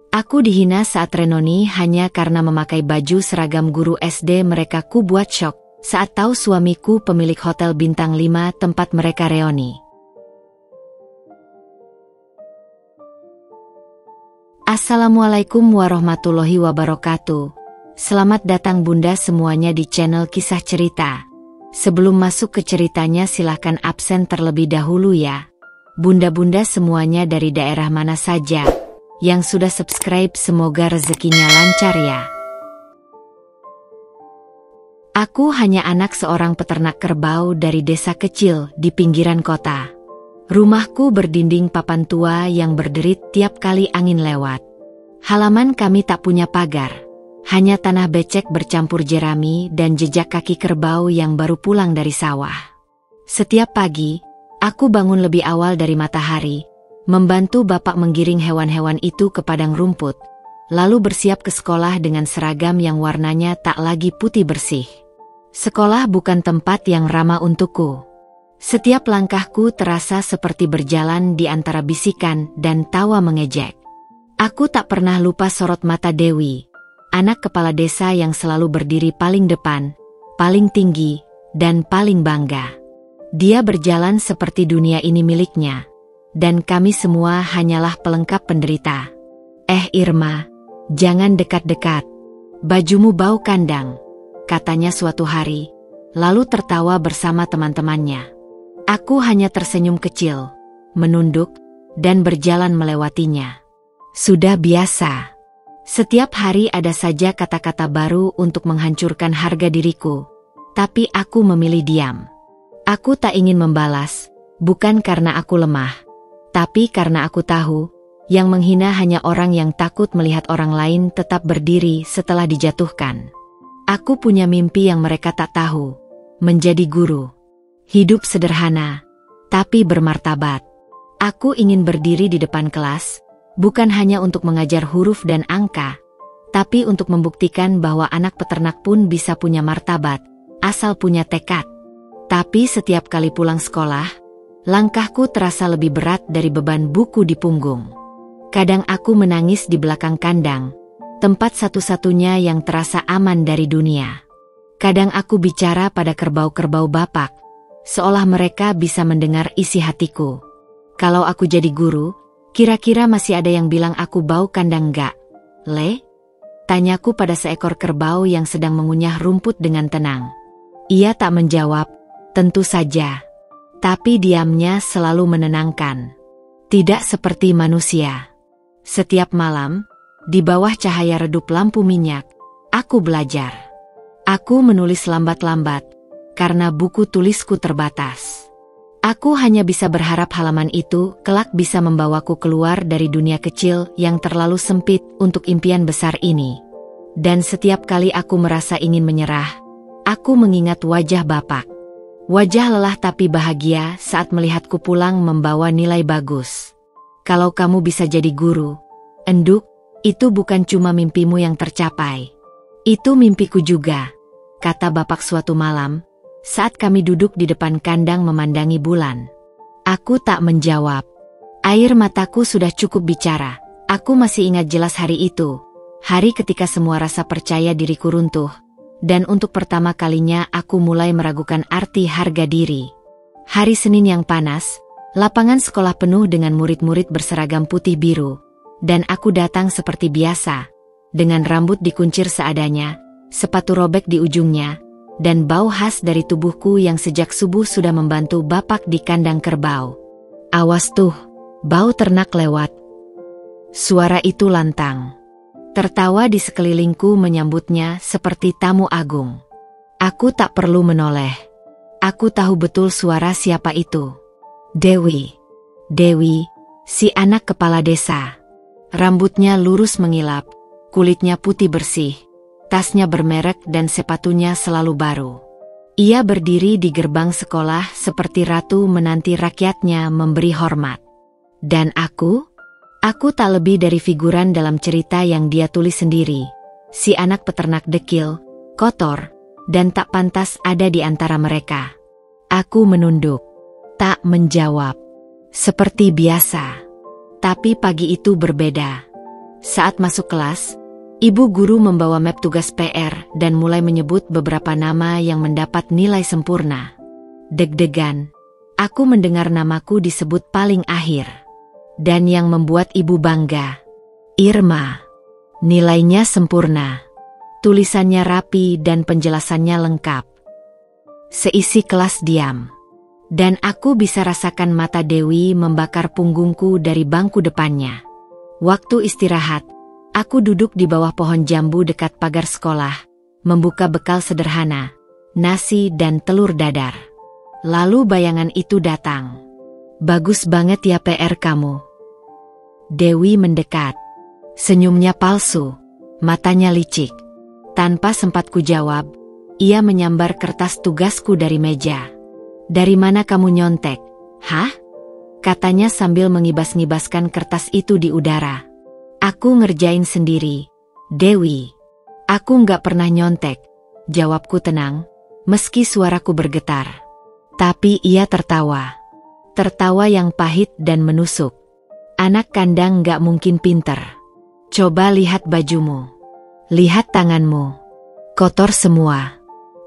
Aku dihina saat renoni hanya karena memakai baju seragam guru SD mereka. Ku buat syok saat tahu suamiku pemilik hotel bintang 5 tempat mereka reuni. Assalamualaikum warahmatullahi wabarakatuh. Selamat datang bunda semuanya di channel Kisah Cerita. Sebelum masuk ke ceritanya silahkan absen terlebih dahulu ya. Bunda-bunda semuanya dari daerah mana saja yang sudah subscribe semoga rezekinya lancar ya. Aku hanya anak seorang peternak kerbau dari desa kecil di pinggiran kota. Rumahku berdinding papan tua yang berderit tiap kali angin lewat. Halaman kami tak punya pagar, hanya tanah becek bercampur jerami dan jejak kaki kerbau yang baru pulang dari sawah. Setiap pagi, aku bangun lebih awal dari matahari, membantu bapak menggiring hewan-hewan itu ke padang rumput, lalu bersiap ke sekolah dengan seragam yang warnanya tak lagi putih bersih. Sekolah bukan tempat yang ramah untukku. Setiap langkahku terasa seperti berjalan di antara bisikan dan tawa mengejek. Aku tak pernah lupa sorot mata Dewi, anak kepala desa yang selalu berdiri paling depan, paling tinggi, dan paling bangga. Dia berjalan seperti dunia ini miliknya, dan kami semua hanyalah pelengkap penderita. Irma, jangan dekat-dekat. Bajumu bau kandang, katanya suatu hari, lalu tertawa bersama teman-temannya. Aku hanya tersenyum kecil, menunduk, dan berjalan melewatinya. Sudah biasa. Setiap hari ada saja kata-kata baru untuk menghancurkan harga diriku, tapi aku memilih diam. Aku tak ingin membalas, bukan karena aku lemah, tapi karena aku tahu, yang menghina hanya orang yang takut melihat orang lain tetap berdiri setelah dijatuhkan. Aku punya mimpi yang mereka tak tahu, menjadi guru. Hidup sederhana, tapi bermartabat. Aku ingin berdiri di depan kelas, bukan hanya untuk mengajar huruf dan angka, tapi untuk membuktikan bahwa anak peternak pun bisa punya martabat, asal punya tekad. Tapi setiap kali pulang sekolah, langkahku terasa lebih berat dari beban buku di punggung. Kadang aku menangis di belakang kandang, tempat satu-satunya yang terasa aman dari dunia. Kadang aku bicara pada kerbau-kerbau bapak, seolah mereka bisa mendengar isi hatiku. Kalau aku jadi guru, kira-kira masih ada yang bilang aku bau kandang enggak, Le? Tanyaku pada seekor kerbau yang sedang mengunyah rumput dengan tenang. Ia tak menjawab, tentu saja. Tapi diamnya selalu menenangkan. Tidak seperti manusia. Setiap malam, di bawah cahaya redup lampu minyak, aku belajar. Aku menulis lambat-lambat, karena buku tulisku terbatas. Aku hanya bisa berharap halaman itu kelak bisa membawaku keluar dari dunia kecil yang terlalu sempit untuk impian besar ini. Dan setiap kali aku merasa ingin menyerah, aku mengingat wajah bapak. Wajah lelah tapi bahagia saat melihatku pulang membawa nilai bagus. Kalau kamu bisa jadi guru, Enduk, itu bukan cuma mimpimu yang tercapai. Itu mimpiku juga, kata bapak suatu malam, saat kami duduk di depan kandang memandangi bulan. Aku tak menjawab. Air mataku sudah cukup bicara. Aku masih ingat jelas hari itu. Hari ketika semua rasa percaya diriku runtuh. Dan untuk pertama kalinya aku mulai meragukan arti harga diri. Hari Senin yang panas, lapangan sekolah penuh dengan murid-murid berseragam putih biru. Dan aku datang seperti biasa, dengan rambut dikuncir seadanya, sepatu robek di ujungnya, dan bau khas dari tubuhku yang sejak subuh sudah membantu bapak di kandang kerbau. Awas tuh, bau ternak lewat. Suara itu lantang. Tertawa di sekelilingku menyambutnya seperti tamu agung. Aku tak perlu menoleh. Aku tahu betul suara siapa itu. Dewi. Dewi, si anak kepala desa. Rambutnya lurus mengilap, kulitnya putih bersih. Tasnya bermerek dan sepatunya selalu baru. Ia berdiri di gerbang sekolah seperti ratu menanti rakyatnya memberi hormat. Dan aku tak lebih dari figuran dalam cerita yang dia tulis sendiri. Si anak peternak dekil, kotor, dan tak pantas ada di antara mereka. Aku menunduk, tak menjawab. Seperti biasa. Tapi pagi itu berbeda. Saat masuk kelas, ibu guru membawa map tugas PR dan mulai menyebut beberapa nama yang mendapat nilai sempurna. Deg-degan, aku mendengar namaku disebut paling akhir. Dan yang membuat ibu bangga, Irma. Nilainya sempurna. Tulisannya rapi dan penjelasannya lengkap. Seisi kelas diam. Dan aku bisa rasakan mata Dewi membakar punggungku dari bangku depannya. Waktu istirahat, aku duduk di bawah pohon jambu dekat pagar sekolah, membuka bekal sederhana, nasi dan telur dadar. Lalu bayangan itu datang. Bagus banget ya PR kamu. Dewi mendekat. Senyumnya palsu, matanya licik. Tanpa sempat kujawab, ia menyambar kertas tugasku dari meja. Dari mana kamu nyontek? Hah? Katanya sambil mengibas-ngibaskan kertas itu di udara. Aku ngerjain sendiri. Dewi. Aku nggak pernah nyontek. Jawabku tenang, meski suaraku bergetar. Tapi ia tertawa. Tertawa yang pahit dan menusuk. Anak kandang nggak mungkin pinter. Coba lihat bajumu. Lihat tanganmu. Kotor semua.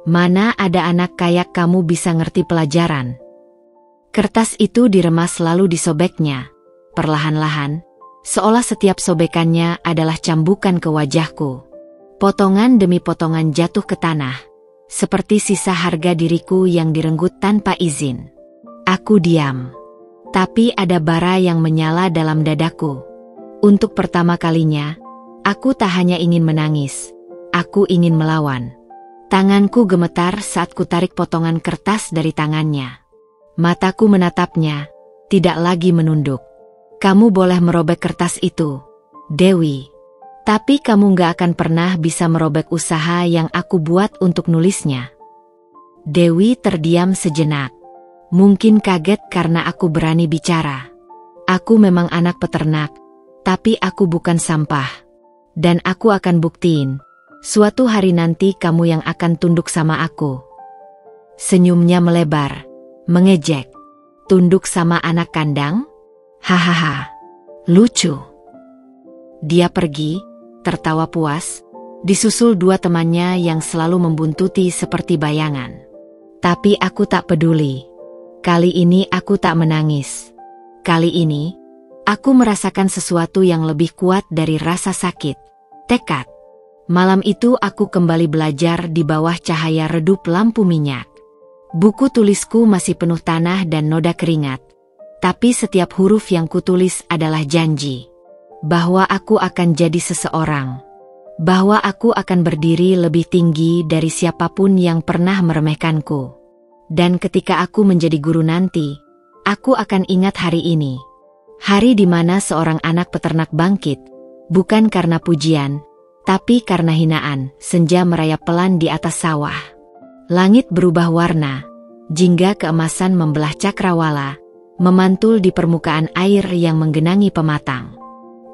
Mana ada anak kayak kamu bisa ngerti pelajaran. Kertas itu diremas lalu disobeknya. Perlahan-lahan, seolah setiap sobekannya adalah cambukan ke wajahku. Potongan demi potongan jatuh ke tanah. Seperti sisa harga diriku yang direnggut tanpa izin. Aku diam. Tapi ada bara yang menyala dalam dadaku. Untuk pertama kalinya, aku tak hanya ingin menangis. Aku ingin melawan. Tanganku gemetar saat ku tarik potongan kertas dari tangannya. Mataku menatapnya, tidak lagi menunduk. Kamu boleh merobek kertas itu, Dewi. Tapi kamu gak akan pernah bisa merobek usaha yang aku buat untuk nulisnya. Dewi terdiam sejenak. Mungkin kaget karena aku berani bicara. Aku memang anak peternak, tapi aku bukan sampah. Dan aku akan buktiin, suatu hari nanti kamu yang akan tunduk sama aku. Senyumnya melebar, mengejek. Tunduk sama anak kandang? Hahaha, lucu. Dia pergi, tertawa puas, disusul dua temannya yang selalu membuntuti seperti bayangan. Tapi aku tak peduli. Kali ini aku tak menangis. Kali ini, aku merasakan sesuatu yang lebih kuat dari rasa sakit. Tekad. Malam itu aku kembali belajar di bawah cahaya redup lampu minyak. Buku tulisku masih penuh tanah dan noda keringat. Tapi setiap huruf yang kutulis adalah janji. Bahwa aku akan jadi seseorang. Bahwa aku akan berdiri lebih tinggi dari siapapun yang pernah meremehkanku. Dan ketika aku menjadi guru nanti, aku akan ingat hari ini. Hari di mana seorang anak peternak bangkit, bukan karena pujian, tapi karena hinaan. Senja merayap pelan di atas sawah. Langit berubah warna, jingga keemasan membelah cakrawala, memantul di permukaan air yang menggenangi pematang.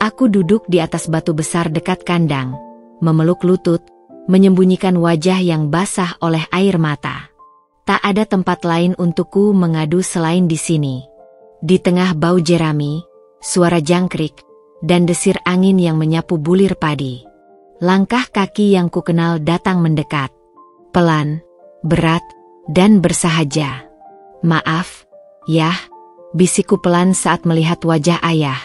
Aku duduk di atas batu besar dekat kandang, memeluk lutut, menyembunyikan wajah yang basah oleh air mata. Tak ada tempat lain untukku mengadu selain di sini. Di tengah bau jerami, suara jangkrik, dan desir angin yang menyapu bulir padi. Langkah kaki yang kukenal datang mendekat. Pelan, berat, dan bersahaja. Maaf, Yah, bisikku pelan saat melihat wajah ayah.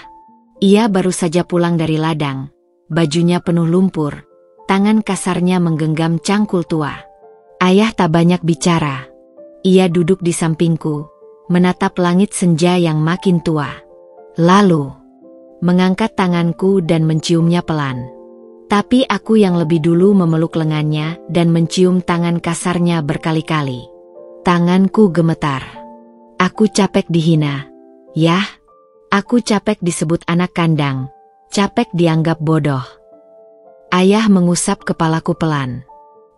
Ia baru saja pulang dari ladang, bajunya penuh lumpur, tangan kasarnya menggenggam cangkul tua. Ayah tak banyak bicara. Ia duduk di sampingku, menatap langit senja yang makin tua. Lalu, mengangkat tanganku dan menciumnya pelan. Tapi aku yang lebih dulu memeluk lengannya dan mencium tangan kasarnya berkali-kali. Tanganku gemetar. Aku capek dihina. Yah, aku capek disebut anak kandang. Capek dianggap bodoh. Ayah mengusap kepalaku pelan.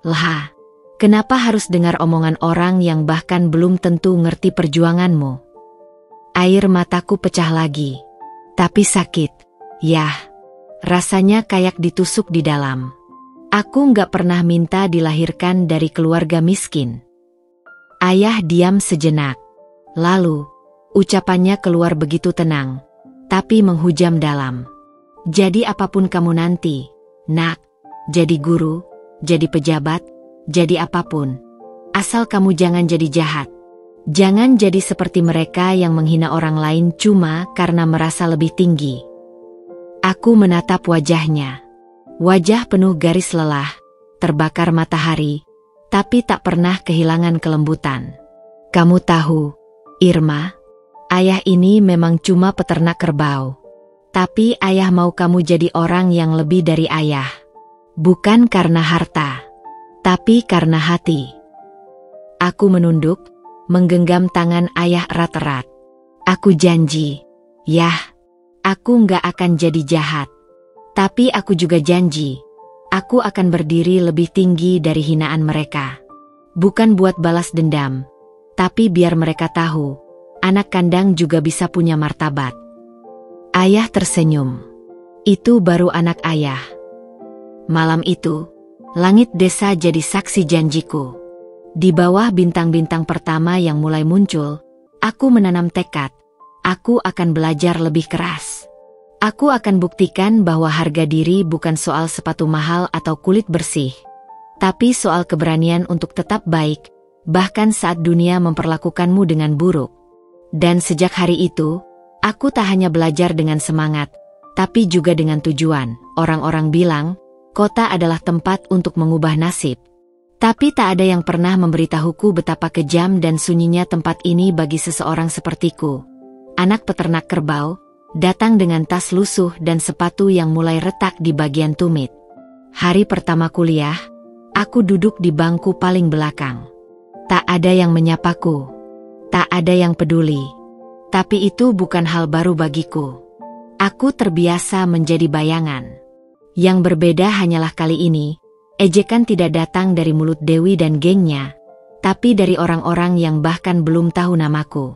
Lah, kenapa harus dengar omongan orang yang bahkan belum tentu ngerti perjuanganmu? Air mataku pecah lagi. Tapi sakit. Yah, rasanya kayak ditusuk di dalam. Aku nggak pernah minta dilahirkan dari keluarga miskin. Ayah diam sejenak. Lalu, ucapannya keluar begitu tenang, tapi menghujam dalam. Jadi apapun kamu nanti, nak, jadi guru, jadi pejabat, jadi apapun. Asal kamu jangan jadi jahat. Jangan jadi seperti mereka yang menghina orang lain cuma karena merasa lebih tinggi. Aku menatap wajahnya. Wajah penuh garis lelah, terbakar matahari, tapi tak pernah kehilangan kelembutan. Kamu tahu, Irma, ayah ini memang cuma peternak kerbau. Tapi ayah mau kamu jadi orang yang lebih dari ayah. Bukan karena harta, tapi karena hati. Aku menunduk, menggenggam tangan ayah erat-erat. Aku janji, Yah, aku nggak akan jadi jahat. Tapi aku juga janji, aku akan berdiri lebih tinggi dari hinaan mereka. Bukan buat balas dendam, tapi biar mereka tahu, anak kandang juga bisa punya martabat. Ayah tersenyum. Itu baru anak ayah. Malam itu, langit desa jadi saksi janjiku. Di bawah bintang-bintang pertama yang mulai muncul, aku menanam tekad. Aku akan belajar lebih keras. Aku akan buktikan bahwa harga diri bukan soal sepatu mahal atau kulit bersih, tapi soal keberanian untuk tetap baik, bahkan saat dunia memperlakukanmu dengan buruk. Dan sejak hari itu, aku tak hanya belajar dengan semangat, tapi juga dengan tujuan. Orang-orang bilang, kota adalah tempat untuk mengubah nasib. Tapi tak ada yang pernah memberitahuku betapa kejam dan sunyinya tempat ini bagi seseorang sepertiku. Anak peternak kerbau, datang dengan tas lusuh dan sepatu yang mulai retak di bagian tumit. Hari pertama kuliah, aku duduk di bangku paling belakang. Tak ada yang menyapaku. Tak ada yang peduli. Tapi itu bukan hal baru bagiku. Aku terbiasa menjadi bayangan. Yang berbeda hanyalah kali ini, ejekan tidak datang dari mulut Dewi dan gengnya, tapi dari orang-orang yang bahkan belum tahu namaku.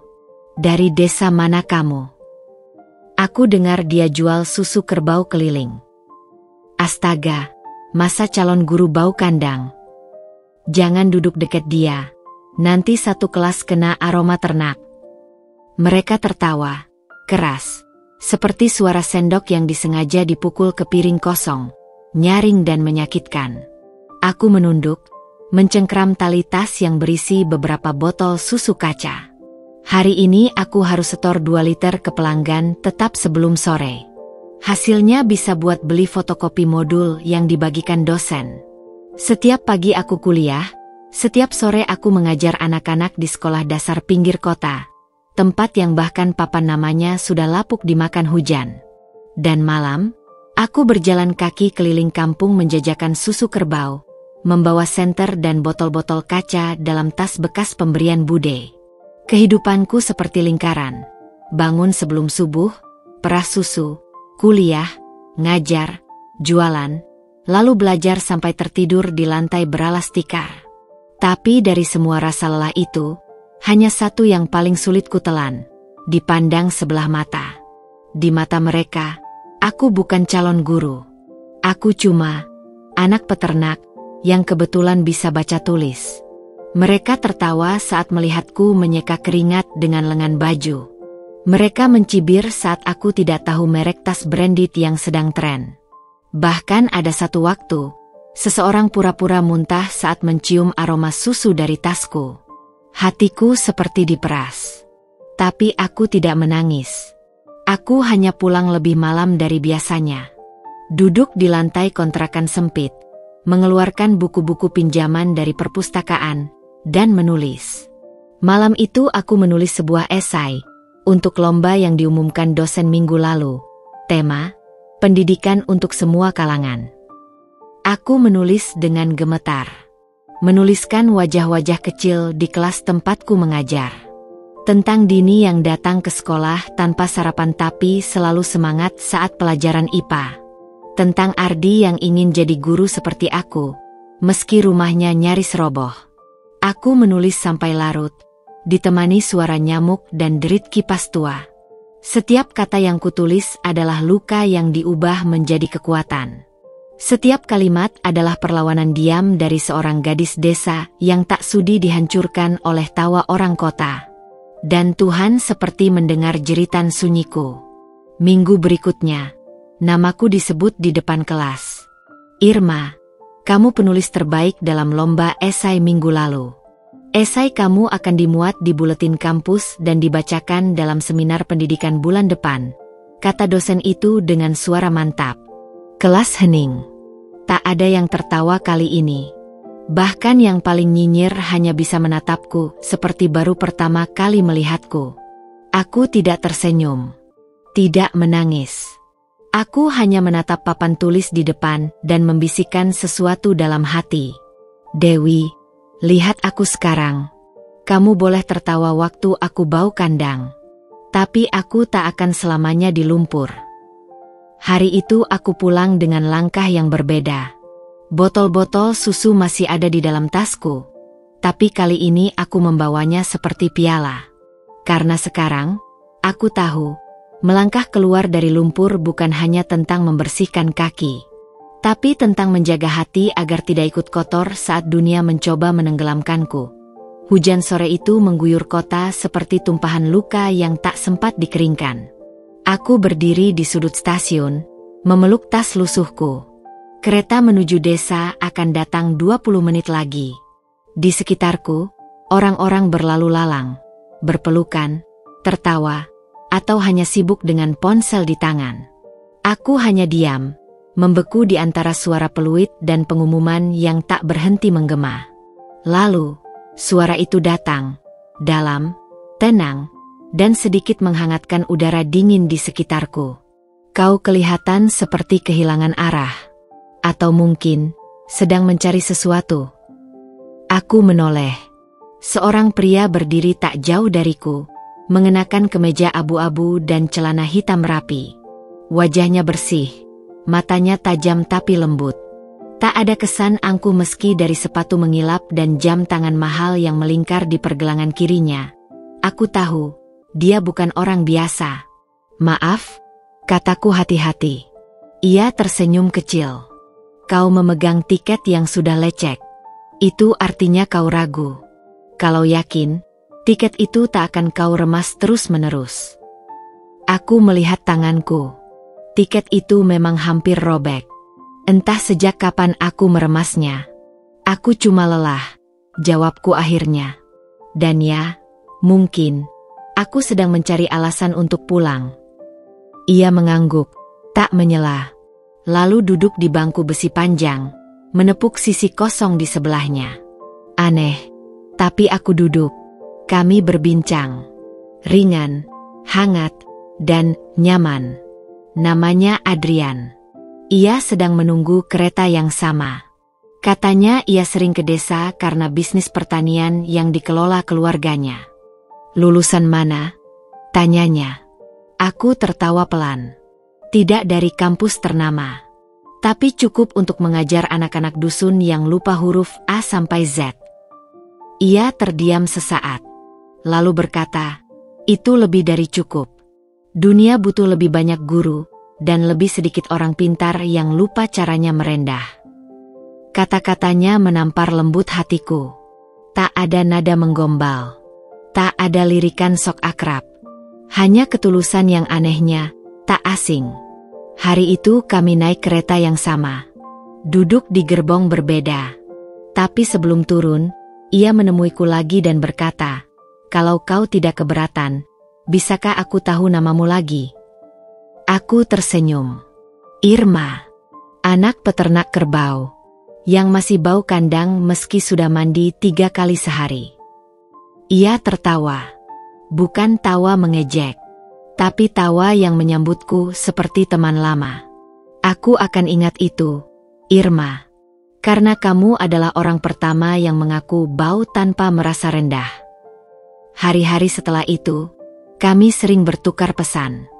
Dari desa mana kamu? Aku dengar dia jual susu kerbau keliling. Astaga, masa calon guru bau kandang? Jangan duduk dekat dia, nanti satu kelas kena aroma ternak. Mereka tertawa, keras, seperti suara sendok yang disengaja dipukul ke piring kosong. Nyaring dan menyakitkan. Aku menunduk, mencengkram tali tas yang berisi beberapa botol susu kaca. Hari ini aku harus setor 2 liter ke pelanggan tetap sebelum sore. Hasilnya bisa buat beli fotokopi modul yang dibagikan dosen. Setiap pagi aku kuliah, setiap sore aku mengajar anak-anak di sekolah dasar pinggir kota, tempat yang bahkan papan namanya sudah lapuk dimakan hujan. Dan malam, aku berjalan kaki keliling kampung menjajakan susu kerbau, membawa senter dan botol-botol kaca dalam tas bekas pemberian bude. Kehidupanku seperti lingkaran. Bangun sebelum subuh, perah susu, kuliah, ngajar, jualan, lalu belajar sampai tertidur di lantai beralas tikar. Tapi dari semua rasa lelah itu, hanya satu yang paling sulit kutelan, dipandang sebelah mata. Di mata mereka, aku bukan calon guru. Aku cuma anak peternak yang kebetulan bisa baca tulis. Mereka tertawa saat melihatku menyeka keringat dengan lengan baju. Mereka mencibir saat aku tidak tahu merek tas branded yang sedang tren. Bahkan ada satu waktu, seseorang pura-pura muntah saat mencium aroma susu dari tasku. Hatiku seperti diperas. Tapi aku tidak menangis. Aku hanya pulang lebih malam dari biasanya. Duduk di lantai kontrakan sempit, mengeluarkan buku-buku pinjaman dari perpustakaan, dan menulis. Malam itu aku menulis sebuah esai untuk lomba yang diumumkan dosen minggu lalu. Tema, pendidikan untuk semua kalangan. Aku menulis dengan gemetar. Menuliskan wajah-wajah kecil di kelas tempatku mengajar. Tentang Dini yang datang ke sekolah tanpa sarapan tapi selalu semangat saat pelajaran IPA. Tentang Ardi yang ingin jadi guru seperti aku, meski rumahnya nyaris roboh. Aku menulis sampai larut, ditemani suara nyamuk dan derit kipas tua. Setiap kata yang kutulis adalah luka yang diubah menjadi kekuatan. Setiap kalimat adalah perlawanan diam dari seorang gadis desa yang tak sudi dihancurkan oleh tawa orang kota. Dan Tuhan seperti mendengar jeritan sunyiku. Minggu berikutnya, Namaku disebut di depan kelas. Irma, kamu penulis terbaik dalam lomba esai minggu lalu. Esai kamu akan dimuat di buletin kampus dan dibacakan dalam seminar pendidikan bulan depan, kata dosen itu dengan suara mantap. Kelas hening. Tak ada yang tertawa kali ini. Bahkan yang paling nyinyir hanya bisa menatapku seperti baru pertama kali melihatku. Aku tidak tersenyum. Tidak menangis. Aku hanya menatap papan tulis di depan dan membisikkan sesuatu dalam hati. Dewi, lihat aku sekarang. Kamu boleh tertawa waktu aku bau kandang. Tapi aku tak akan selamanya di lumpur. Hari itu aku pulang dengan langkah yang berbeda. Botol-botol susu masih ada di dalam tasku. Tapi kali ini aku membawanya seperti piala. Karena sekarang, aku tahu, melangkah keluar dari lumpur bukan hanya tentang membersihkan kaki. Tapi tentang menjaga hati agar tidak ikut kotor saat dunia mencoba menenggelamkanku. Hujan sore itu mengguyur kota seperti tumpahan luka yang tak sempat dikeringkan. Aku berdiri di sudut stasiun, memeluk tas lusuhku. Kereta menuju desa akan datang 20 menit lagi. Di sekitarku, orang-orang berlalu lalang, berpelukan, tertawa, atau hanya sibuk dengan ponsel di tangan. Aku hanya diam, membeku di antara suara peluit dan pengumuman yang tak berhenti menggema. Lalu, suara itu datang, dalam, tenang, dan sedikit menghangatkan udara dingin di sekitarku. Kau kelihatan seperti kehilangan arah. Atau mungkin, sedang mencari sesuatu. Aku menoleh. Seorang pria berdiri tak jauh dariku, mengenakan kemeja abu-abu dan celana hitam rapi. Wajahnya bersih, matanya tajam tapi lembut. Tak ada kesan angkuh meski dari sepatu mengilap dan jam tangan mahal yang melingkar di pergelangan kirinya. Aku tahu, dia bukan orang biasa. Maaf, kataku hati-hati. Ia tersenyum kecil. Kau memegang tiket yang sudah lecek. Itu artinya kau ragu. Kalau yakin, tiket itu tak akan kau remas terus-menerus. Aku melihat tanganku. Tiket itu memang hampir robek. Entah sejak kapan aku meremasnya. Aku cuma lelah, jawabku akhirnya. Dan ya, mungkin, aku sedang mencari alasan untuk pulang. Ia mengangguk, tak menyela. Lalu duduk di bangku besi panjang, menepuk sisi kosong di sebelahnya. Aneh, tapi aku duduk. Kami berbincang. Ringan, hangat, dan nyaman. Namanya Adrian. Ia sedang menunggu kereta yang sama. Katanya ia sering ke desa karena bisnis pertanian yang dikelola keluarganya. Lulusan mana? Tanyanya. Aku tertawa pelan. Tidak dari kampus ternama. Tapi cukup untuk mengajar anak-anak dusun yang lupa huruf A sampai Z. Ia terdiam sesaat. Lalu berkata, itu lebih dari cukup. Dunia butuh lebih banyak guru, dan lebih sedikit orang pintar yang lupa caranya merendah. Kata-katanya menampar lembut hatiku. Tak ada nada menggombal. Tak ada lirikan sok akrab. Hanya ketulusan yang anehnya, tak asing. Hari itu kami naik kereta yang sama. Duduk di gerbong berbeda. Tapi sebelum turun, ia menemuiku lagi dan berkata, kalau kau tidak keberatan, bisakah aku tahu namamu lagi? Aku tersenyum. Irma. Anak peternak kerbau. Yang masih bau kandang meski sudah mandi 3 kali sehari. Ia tertawa. Bukan tawa mengejek. Tapi tawa yang menyambutku seperti teman lama. Aku akan ingat itu, Irma. Karena kamu adalah orang pertama yang mengaku bau tanpa merasa rendah. Hari-hari setelah itu, kami sering bertukar pesan.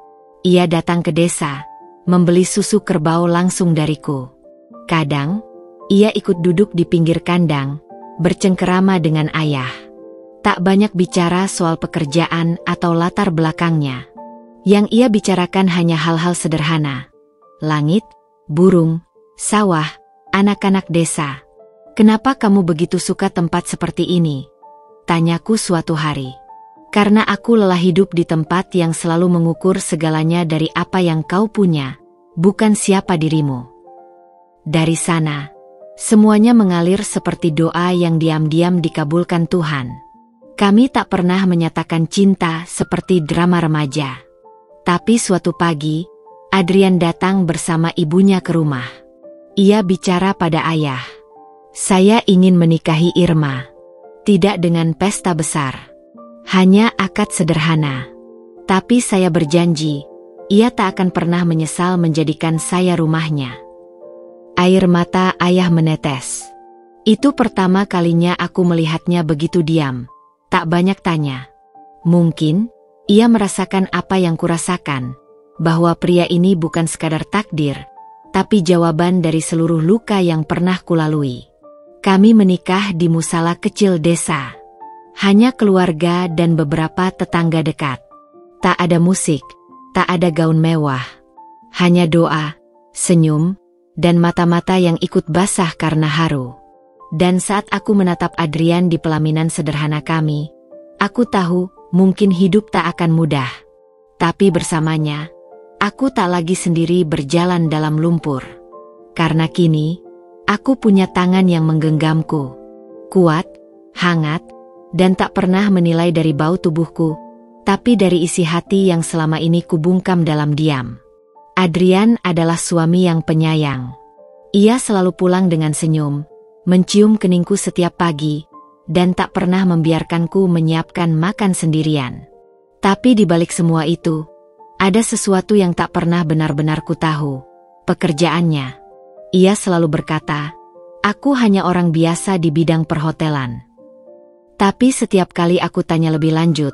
Ia datang ke desa, membeli susu kerbau langsung dariku. Kadang, ia ikut duduk di pinggir kandang, bercengkerama dengan ayah. Tak banyak bicara soal pekerjaan atau latar belakangnya. Yang ia bicarakan hanya hal-hal sederhana. Langit, burung, sawah, anak-anak desa. Kenapa kamu begitu suka tempat seperti ini? Tanyaku suatu hari. Karena aku lelah hidup di tempat yang selalu mengukur segalanya dari apa yang kau punya, bukan siapa dirimu. Dari sana, semuanya mengalir seperti doa yang diam-diam dikabulkan Tuhan. Kami tak pernah menyatakan cinta seperti drama remaja. Tapi suatu pagi, Adrian datang bersama ibunya ke rumah. Ia bicara pada ayah. Saya ingin menikahi Irma. Tidak dengan pesta besar. Hanya akad sederhana. Tapi saya berjanji, ia tak akan pernah menyesal menjadikan saya rumahnya. Air mata ayah menetes. Itu pertama kalinya aku melihatnya begitu diam. Tak banyak tanya. Mungkin, ia merasakan apa yang kurasakan. Bahwa pria ini bukan sekadar takdir, tapi jawaban dari seluruh luka yang pernah kulalui. Kami menikah di musala kecil desa. Hanya keluarga dan beberapa tetangga dekat. Tak ada musik, tak ada gaun mewah. Hanya doa, senyum, dan mata-mata yang ikut basah karena haru. Dan saat aku menatap Adrian di pelaminan sederhana kami, aku tahu mungkin hidup tak akan mudah. Tapi bersamanya, aku tak lagi sendiri berjalan dalam lumpur. Karena kini, aku punya tangan yang menggenggamku. Kuat, hangat, dan tak pernah menilai dari bau tubuhku, tapi dari isi hati yang selama ini kubungkam dalam diam. Adrian adalah suami yang penyayang. Ia selalu pulang dengan senyum, mencium keningku setiap pagi, dan tak pernah membiarkanku menyiapkan makan sendirian. Tapi di balik semua itu, ada sesuatu yang tak pernah benar-benar ku tahu, pekerjaannya. Ia selalu berkata, aku hanya orang biasa di bidang perhotelan. Tapi setiap kali aku tanya lebih lanjut,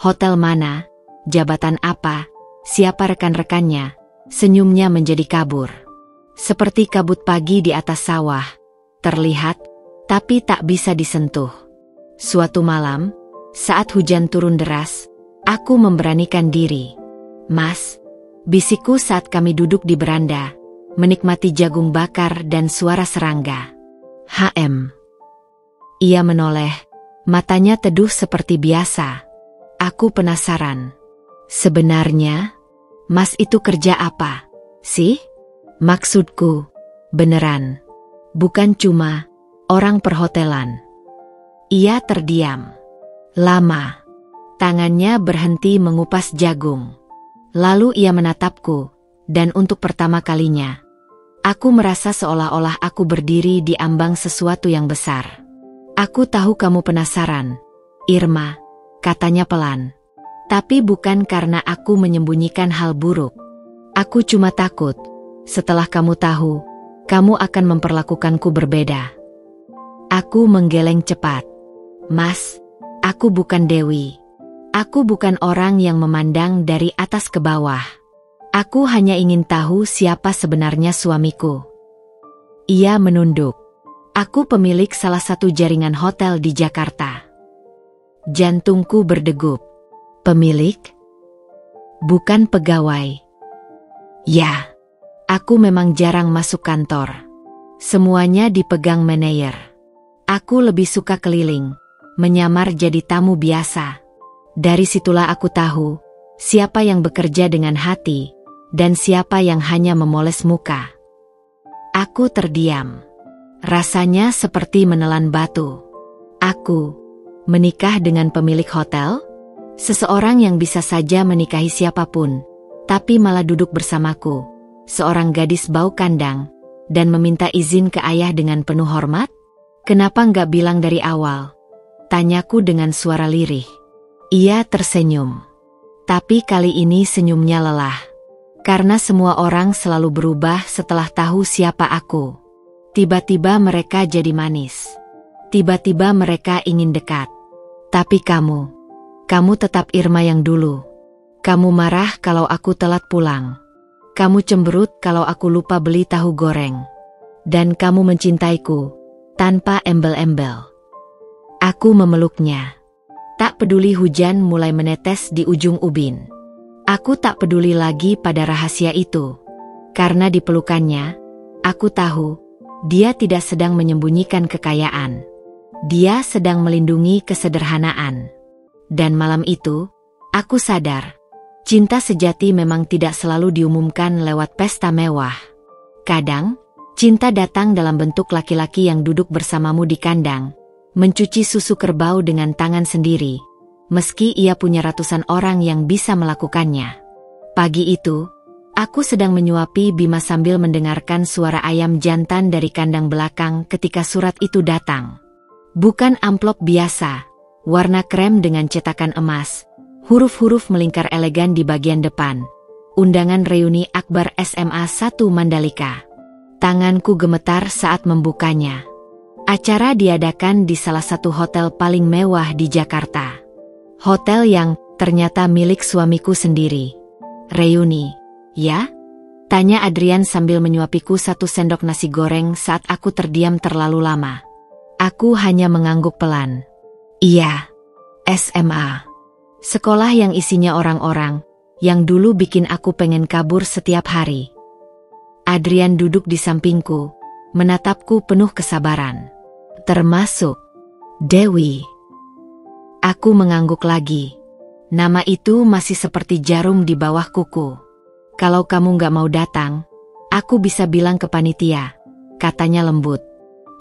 hotel mana, jabatan apa, siapa rekan-rekannya, senyumnya menjadi kabur. Seperti kabut pagi di atas sawah, terlihat, tapi tak bisa disentuh. Suatu malam, saat hujan turun deras, aku memberanikan diri. Mas, bisikku saat kami duduk di beranda, menikmati jagung bakar dan suara serangga. HM. Ia menoleh, matanya teduh seperti biasa. Aku penasaran. Sebenarnya, Mas itu kerja apa, sih? Maksudku, beneran. Bukan cuma orang perhotelan. Ia terdiam. Lama. Tangannya berhenti mengupas jagung. Lalu ia menatapku, dan untuk pertama kalinya, aku merasa seolah-olah aku berdiri di ambang sesuatu yang besar. Aku tahu kamu penasaran, Irma, katanya pelan. Tapi bukan karena aku menyembunyikan hal buruk. Aku cuma takut, setelah kamu tahu, kamu akan memperlakukanku berbeda. Aku menggeleng cepat. Mas, aku bukan Dewi. Aku bukan orang yang memandang dari atas ke bawah. Aku hanya ingin tahu siapa sebenarnya suamiku. Ia menunduk. Aku pemilik salah satu jaringan hotel di Jakarta. Jantungku berdegup. Pemilik? Bukan pegawai. Ya, aku memang jarang masuk kantor. Semuanya dipegang manajer. Aku lebih suka keliling, menyamar jadi tamu biasa. Dari situlah aku tahu, siapa yang bekerja dengan hati, dan siapa yang hanya memoles muka. Aku terdiam. Rasanya seperti menelan batu. Aku, menikah dengan pemilik hotel? Seseorang yang bisa saja menikahi siapapun, tapi malah duduk bersamaku, seorang gadis bau kandang, dan meminta izin ke ayah dengan penuh hormat? Kenapa nggak bilang dari awal? Tanyaku dengan suara lirih. Ia tersenyum. Tapi kali ini senyumnya lelah. Karena semua orang selalu berubah setelah tahu siapa aku. Tiba-tiba mereka jadi manis. Tiba-tiba mereka ingin dekat. Tapi kamu tetap Irma yang dulu. Kamu marah kalau aku telat pulang. Kamu cemberut kalau aku lupa beli tahu goreng. Dan kamu mencintaiku, tanpa embel-embel. Aku memeluknya. Tak peduli hujan mulai menetes di ujung ubin. Aku tak peduli lagi pada rahasia itu. Karena di pelukannya, aku tahu, dia tidak sedang menyembunyikan kekayaan. Dia sedang melindungi kesederhanaan. Dan malam itu, aku sadar, cinta sejati memang tidak selalu diumumkan lewat pesta mewah. Kadang, cinta datang dalam bentuk laki-laki yang duduk bersamamu di kandang, mencuci susu kerbau dengan tangan sendiri, meski ia punya ratusan orang yang bisa melakukannya. Pagi itu, aku sedang menyuapi Bima sambil mendengarkan suara ayam jantan dari kandang belakang ketika surat itu datang. Bukan amplop biasa, warna krem dengan cetakan emas, huruf-huruf melingkar elegan di bagian depan. Undangan reuni Akbar SMA 1 Mandalika. Tanganku gemetar saat membukanya. Acara diadakan di salah satu hotel paling mewah di Jakarta. Hotel yang ternyata milik suamiku sendiri. Reuni, ya? Tanya Adrian sambil menyuapiku satu sendok nasi goreng saat aku terdiam terlalu lama. Aku hanya mengangguk pelan. Iya, SMA. Sekolah yang isinya orang-orang yang dulu bikin aku pengen kabur setiap hari. Adrian duduk di sampingku, menatapku penuh kesabaran. Termasuk Dewi. Aku mengangguk lagi. Nama itu masih seperti jarum di bawah kuku. Kalau kamu gak mau datang, aku bisa bilang ke panitia, katanya lembut.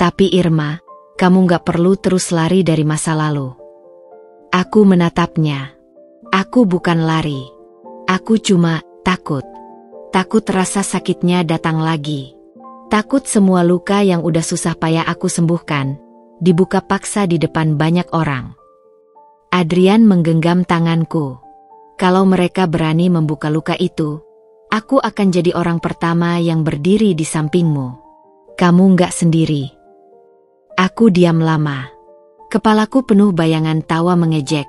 Tapi Irma, kamu gak perlu terus lari dari masa lalu. Aku menatapnya. Aku bukan lari. Aku cuma takut. Takut rasa sakitnya datang lagi. Takut semua luka yang udah susah payah aku sembuhkan, dibuka paksa di depan banyak orang. Adrian menggenggam tanganku. Kalau mereka berani membuka luka itu, aku akan jadi orang pertama yang berdiri di sampingmu. Kamu nggak sendiri. Aku diam lama. Kepalaku penuh bayangan tawa mengejek,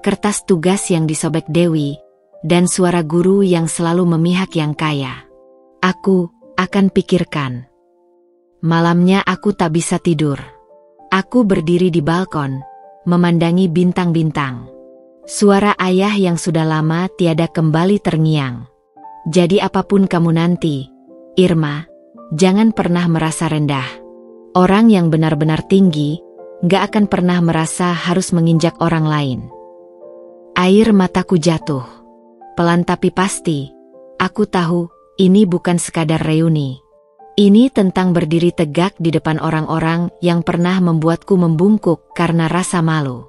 kertas tugas yang disobek Dewi, dan suara guru yang selalu memihak yang kaya. Aku akan pikirkan. Malamnya aku tak bisa tidur. Aku berdiri di balkon, memandangi bintang-bintang. Suara ayah yang sudah lama tiada kembali terngiang. Jadi apapun kamu nanti, Irma, jangan pernah merasa rendah. Orang yang benar-benar tinggi, gak akan pernah merasa harus menginjak orang lain. Air mataku jatuh. Pelan tapi pasti, aku tahu ini bukan sekadar reuni. Ini tentang berdiri tegak di depan orang-orang yang pernah membuatku membungkuk karena rasa malu.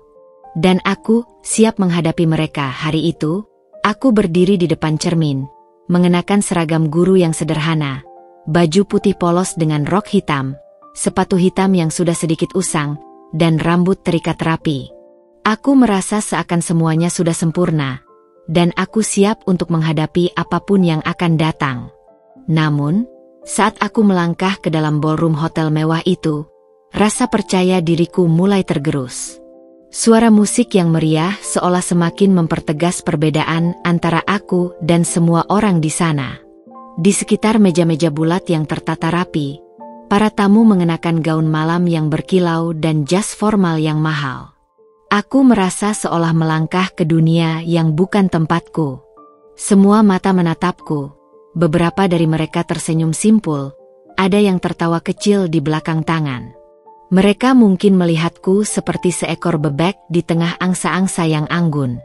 Dan aku siap menghadapi mereka. Hari itu, aku berdiri di depan cermin, mengenakan seragam guru yang sederhana, baju putih polos dengan rok hitam, sepatu hitam yang sudah sedikit usang, dan rambut terikat rapi. Aku merasa seakan semuanya sudah sempurna, dan aku siap untuk menghadapi apapun yang akan datang. Namun, saat aku melangkah ke dalam ballroom hotel mewah itu, rasa percaya diriku mulai tergerus. Suara musik yang meriah seolah semakin mempertegas perbedaan antara aku dan semua orang di sana. Di sekitar meja-meja bulat yang tertata rapi, para tamu mengenakan gaun malam yang berkilau dan jas formal yang mahal. Aku merasa seolah melangkah ke dunia yang bukan tempatku. Semua mata menatapku. Beberapa dari mereka tersenyum simpul, ada yang tertawa kecil di belakang tangan. Mereka mungkin melihatku seperti seekor bebek di tengah angsa-angsa yang anggun.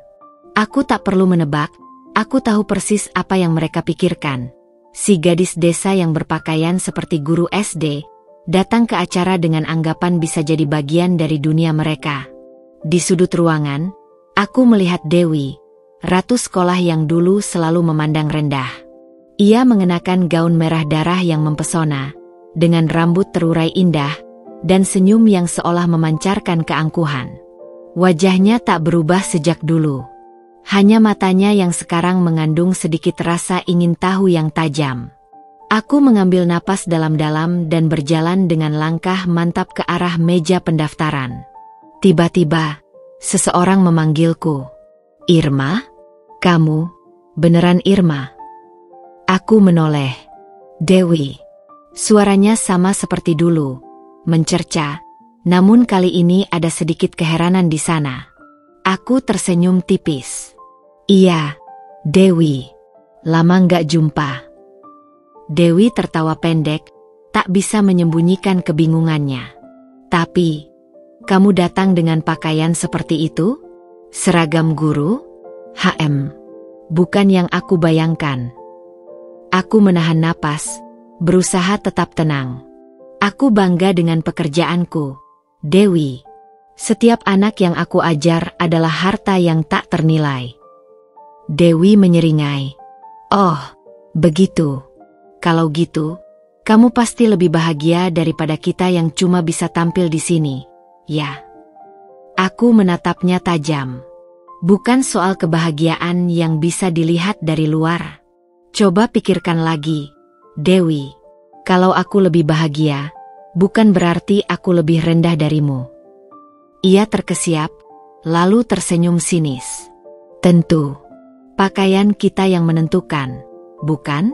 Aku tak perlu menebak, aku tahu persis apa yang mereka pikirkan. Si gadis desa yang berpakaian seperti guru SD, datang ke acara dengan anggapan bisa jadi bagian dari dunia mereka. Di sudut ruangan, aku melihat Dewi, ratu sekolah yang dulu selalu memandang rendah. Ia mengenakan gaun merah darah yang mempesona, dengan rambut terurai indah, dan senyum yang seolah memancarkan keangkuhan. Wajahnya tak berubah sejak dulu. Hanya matanya yang sekarang mengandung sedikit rasa ingin tahu yang tajam. Aku mengambil napas dalam-dalam dan berjalan dengan langkah mantap ke arah meja pendaftaran. Tiba-tiba, seseorang memanggilku. Irma? Kamu? Beneran Irma? Aku menoleh. Dewi. Suaranya sama seperti dulu, mencerca, namun kali ini ada sedikit keheranan di sana. Aku tersenyum tipis. Iya, Dewi. Lama nggak jumpa. Dewi tertawa pendek, tak bisa menyembunyikan kebingungannya. Tapi, kamu datang dengan pakaian seperti itu? Seragam guru? HM. bukan yang aku bayangkan. Aku menahan napas, berusaha tetap tenang. Aku bangga dengan pekerjaanku, Dewi. Setiap anak yang aku ajar adalah harta yang tak ternilai. Dewi menyeringai. Oh, begitu. Kalau gitu, kamu pasti lebih bahagia daripada kita yang cuma bisa tampil di sini, ya? Aku menatapnya tajam. Bukan soal kebahagiaan yang bisa dilihat dari luar. Coba pikirkan lagi, Dewi. Kalau aku lebih bahagia, bukan berarti aku lebih rendah darimu. Ia terkesiap, lalu tersenyum sinis. Tentu, pakaian kita yang menentukan, bukan?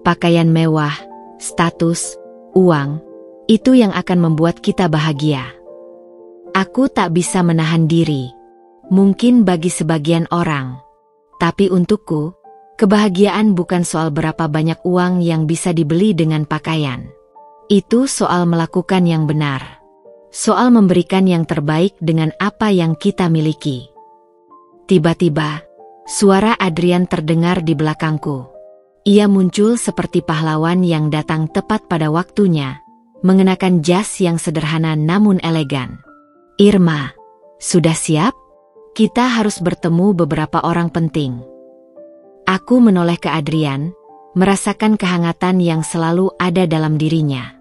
Pakaian mewah, status, uang, itu yang akan membuat kita bahagia. Aku tak bisa menahan diri. Mungkin bagi sebagian orang. Tapi untukku, kebahagiaan bukan soal berapa banyak uang yang bisa dibeli dengan pakaian. Itu soal melakukan yang benar. Soal memberikan yang terbaik dengan apa yang kita miliki. Tiba-tiba, suara Adrian terdengar di belakangku. Ia muncul seperti pahlawan yang datang tepat pada waktunya, mengenakan jas yang sederhana namun elegan. Irma, sudah siap? Kita harus bertemu beberapa orang penting. Aku menoleh ke Adrian, merasakan kehangatan yang selalu ada dalam dirinya.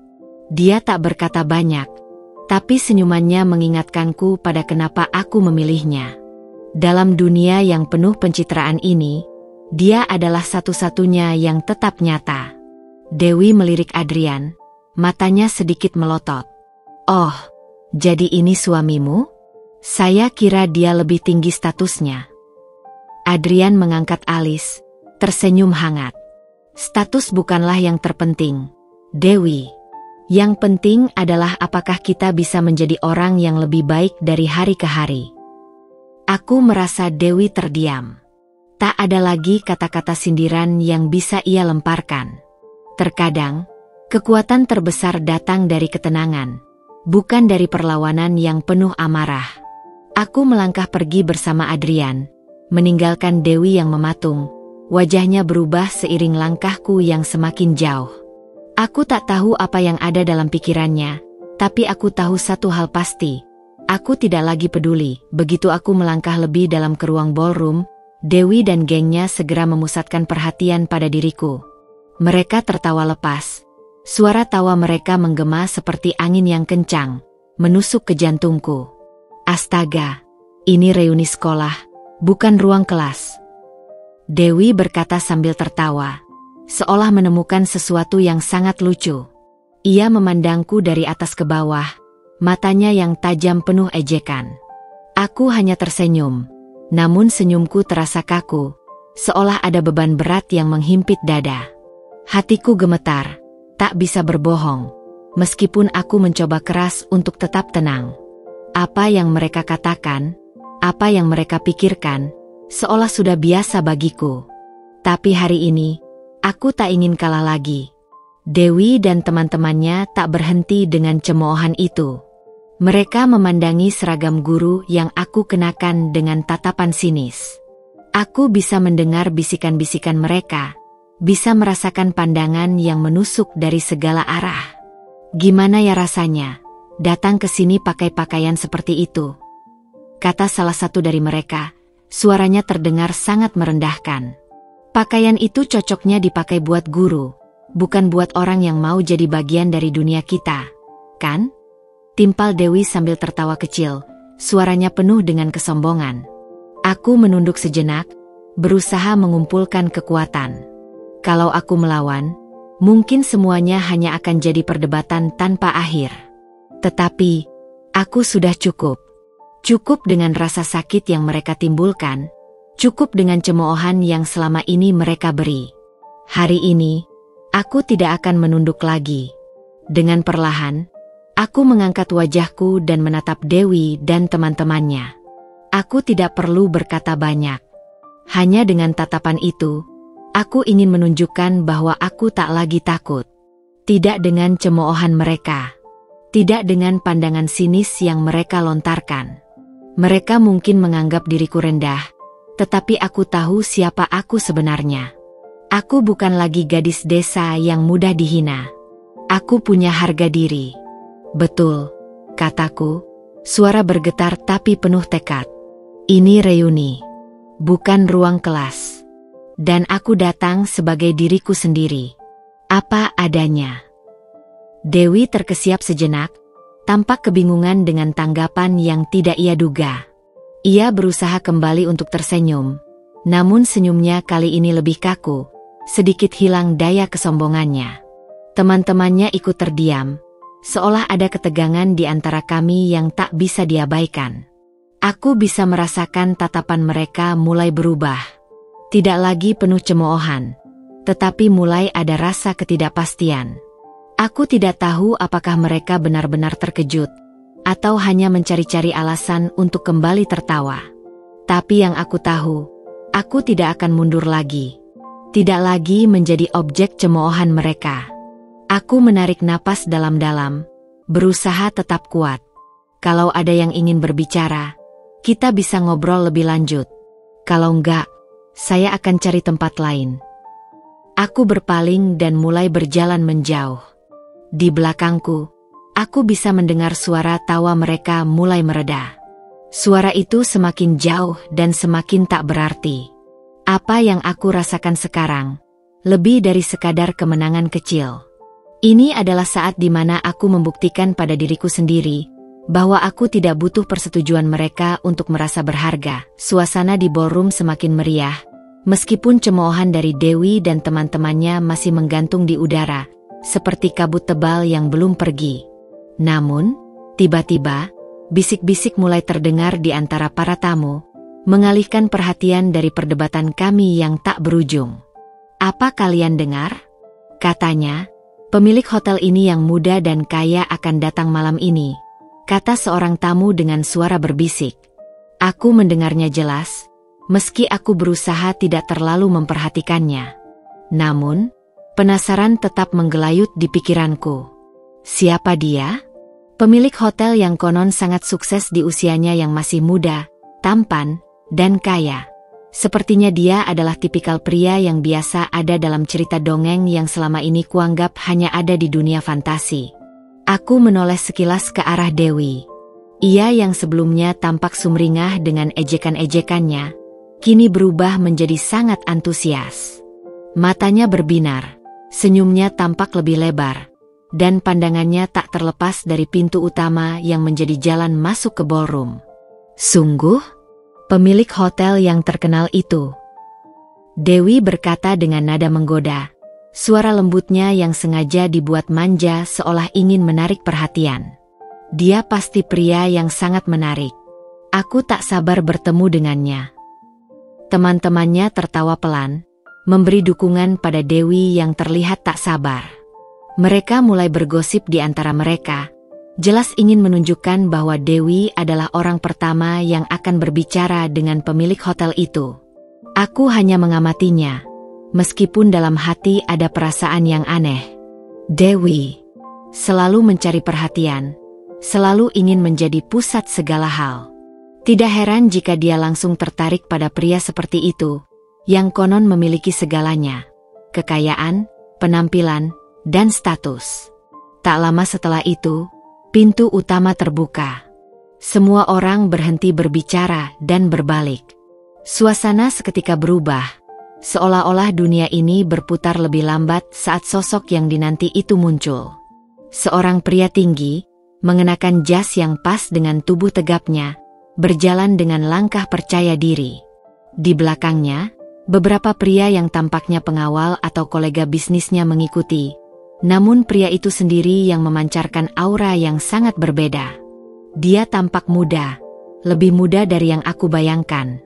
Dia tak berkata banyak, tapi senyumannya mengingatkanku pada kenapa aku memilihnya. Dalam dunia yang penuh pencitraan ini, dia adalah satu-satunya yang tetap nyata. Dewi melirik Adrian, matanya sedikit melotot. Oh, jadi ini suamimu? Saya kira dia lebih tinggi statusnya. Adrian mengangkat alis, tersenyum hangat. Status bukanlah yang terpenting, Dewi. Yang penting adalah apakah kita bisa menjadi orang yang lebih baik dari hari ke hari. Aku merasa Dewi terdiam. Tak ada lagi kata-kata sindiran yang bisa ia lemparkan. Terkadang, kekuatan terbesar datang dari ketenangan, bukan dari perlawanan yang penuh amarah. Aku melangkah pergi bersama Adrian, meninggalkan Dewi yang mematung. Wajahnya berubah seiring langkahku yang semakin jauh. Aku tak tahu apa yang ada dalam pikirannya, tapi aku tahu satu hal pasti. Aku tidak lagi peduli. Begitu aku melangkah lebih dalam ke ruang ballroom, Dewi dan gengnya segera memusatkan perhatian pada diriku. Mereka tertawa lepas. Suara tawa mereka menggema seperti angin yang kencang, menusuk ke jantungku. Astaga, ini reuni sekolah, bukan ruang kelas. Dewi berkata sambil tertawa, seolah menemukan sesuatu yang sangat lucu. Ia memandangku dari atas ke bawah, matanya yang tajam penuh ejekan. Aku hanya tersenyum, namun senyumku terasa kaku, seolah ada beban berat yang menghimpit dada. Hatiku gemetar, tak bisa berbohong, meskipun aku mencoba keras untuk tetap tenang. Apa yang mereka katakan, apa yang mereka pikirkan, seolah sudah biasa bagiku. Tapi hari ini, aku tak ingin kalah lagi. Dewi dan teman-temannya tak berhenti dengan cemoohan itu. Mereka memandangi seragam guru yang aku kenakan dengan tatapan sinis. Aku bisa mendengar bisikan-bisikan mereka, bisa merasakan pandangan yang menusuk dari segala arah. Gimana ya rasanya, datang ke sini pakai pakaian seperti itu? Kata salah satu dari mereka, suaranya terdengar sangat merendahkan. Pakaian itu cocoknya dipakai buat guru, bukan buat orang yang mau jadi bagian dari dunia kita, kan? Timpal Dewi sambil tertawa kecil, suaranya penuh dengan kesombongan. Aku menunduk sejenak, berusaha mengumpulkan kekuatan. Kalau aku melawan, mungkin semuanya hanya akan jadi perdebatan tanpa akhir. Tetapi, aku sudah cukup. Cukup dengan rasa sakit yang mereka timbulkan, cukup dengan cemoohan yang selama ini mereka beri. Hari ini, aku tidak akan menunduk lagi. Dengan perlahan, aku mengangkat wajahku dan menatap Dewi dan teman-temannya. Aku tidak perlu berkata banyak. Hanya dengan tatapan itu, aku ingin menunjukkan bahwa aku tak lagi takut. Tidak dengan cemoohan mereka. Tidak dengan pandangan sinis yang mereka lontarkan. Mereka mungkin menganggap diriku rendah, tetapi aku tahu siapa aku sebenarnya. Aku bukan lagi gadis desa yang mudah dihina. Aku punya harga diri. Betul, kataku, suara bergetar tapi penuh tekad. Ini reuni, bukan ruang kelas. Dan aku datang sebagai diriku sendiri. Apa adanya. Dewi terkesiap sejenak, tampak kebingungan dengan tanggapan yang tidak ia duga. Ia berusaha kembali untuk tersenyum, namun senyumnya kali ini lebih kaku, sedikit hilang daya kesombongannya. Teman-temannya ikut terdiam, seolah ada ketegangan di antara kami yang tak bisa diabaikan. Aku bisa merasakan tatapan mereka mulai berubah. Tidak lagi penuh cemoohan, tetapi mulai ada rasa ketidakpastian. Aku tidak tahu apakah mereka benar-benar terkejut, atau hanya mencari-cari alasan untuk kembali tertawa. Tapi yang aku tahu, aku tidak akan mundur lagi. Tidak lagi menjadi objek cemoohan mereka. Aku menarik napas dalam-dalam, berusaha tetap kuat. Kalau ada yang ingin berbicara, kita bisa ngobrol lebih lanjut. Kalau enggak, saya akan cari tempat lain. Aku berpaling dan mulai berjalan menjauh. Di belakangku, aku bisa mendengar suara tawa mereka mulai mereda. Suara itu semakin jauh dan semakin tak berarti. Apa yang aku rasakan sekarang, lebih dari sekadar kemenangan kecil. Ini adalah saat di mana aku membuktikan pada diriku sendiri, bahwa aku tidak butuh persetujuan mereka untuk merasa berharga. Suasana di ballroom semakin meriah, meskipun cemoohan dari Dewi dan teman-temannya masih menggantung di udara, seperti kabut tebal yang belum pergi. Namun, tiba-tiba, bisik-bisik mulai terdengar di antara para tamu, mengalihkan perhatian dari perdebatan kami yang tak berujung. "Apa kalian dengar?" katanya, "pemilik hotel ini yang muda dan kaya akan datang malam ini," kata seorang tamu dengan suara berbisik. Aku mendengarnya jelas, meski aku berusaha tidak terlalu memperhatikannya. Namun, penasaran tetap menggelayut di pikiranku. Siapa dia? Pemilik hotel yang konon sangat sukses di usianya yang masih muda, tampan, dan kaya. Sepertinya dia adalah tipikal pria yang biasa ada dalam cerita dongeng yang selama ini kuanggap hanya ada di dunia fantasi. Aku menoleh sekilas ke arah Dewi. Ia yang sebelumnya tampak sumringah dengan ejekan-ejekannya, kini berubah menjadi sangat antusias. Matanya berbinar, senyumnya tampak lebih lebar, dan pandangannya tak terlepas dari pintu utama yang menjadi jalan masuk ke ballroom. "Sungguh? Pemilik hotel yang terkenal itu?" Dewi berkata dengan nada menggoda, suara lembutnya yang sengaja dibuat manja seolah ingin menarik perhatian. Dia pasti pria yang sangat menarik. Aku tak sabar bertemu dengannya. Teman-temannya tertawa pelan, memberi dukungan pada Dewi yang terlihat tak sabar. Mereka mulai bergosip di antara mereka, jelas ingin menunjukkan bahwa Dewi adalah orang pertama yang akan berbicara dengan pemilik hotel itu. Aku hanya mengamatinya, meskipun dalam hati ada perasaan yang aneh. Dewi selalu mencari perhatian, selalu ingin menjadi pusat segala hal. Tidak heran jika dia langsung tertarik pada pria seperti itu, yang konon memiliki segalanya: kekayaan, penampilan, dan status. Tak lama setelah itu, pintu utama terbuka. Semua orang berhenti berbicara dan berbalik. Suasana seketika berubah, seolah-olah dunia ini berputar lebih lambat saat sosok yang dinanti itu muncul. Seorang pria tinggi, mengenakan jas yang pas dengan tubuh tegapnya, berjalan dengan langkah percaya diri. Di belakangnya, beberapa pria yang tampaknya pengawal atau kolega bisnisnya mengikuti. Namun pria itu sendiri yang memancarkan aura yang sangat berbeda. Dia tampak muda, lebih muda dari yang aku bayangkan.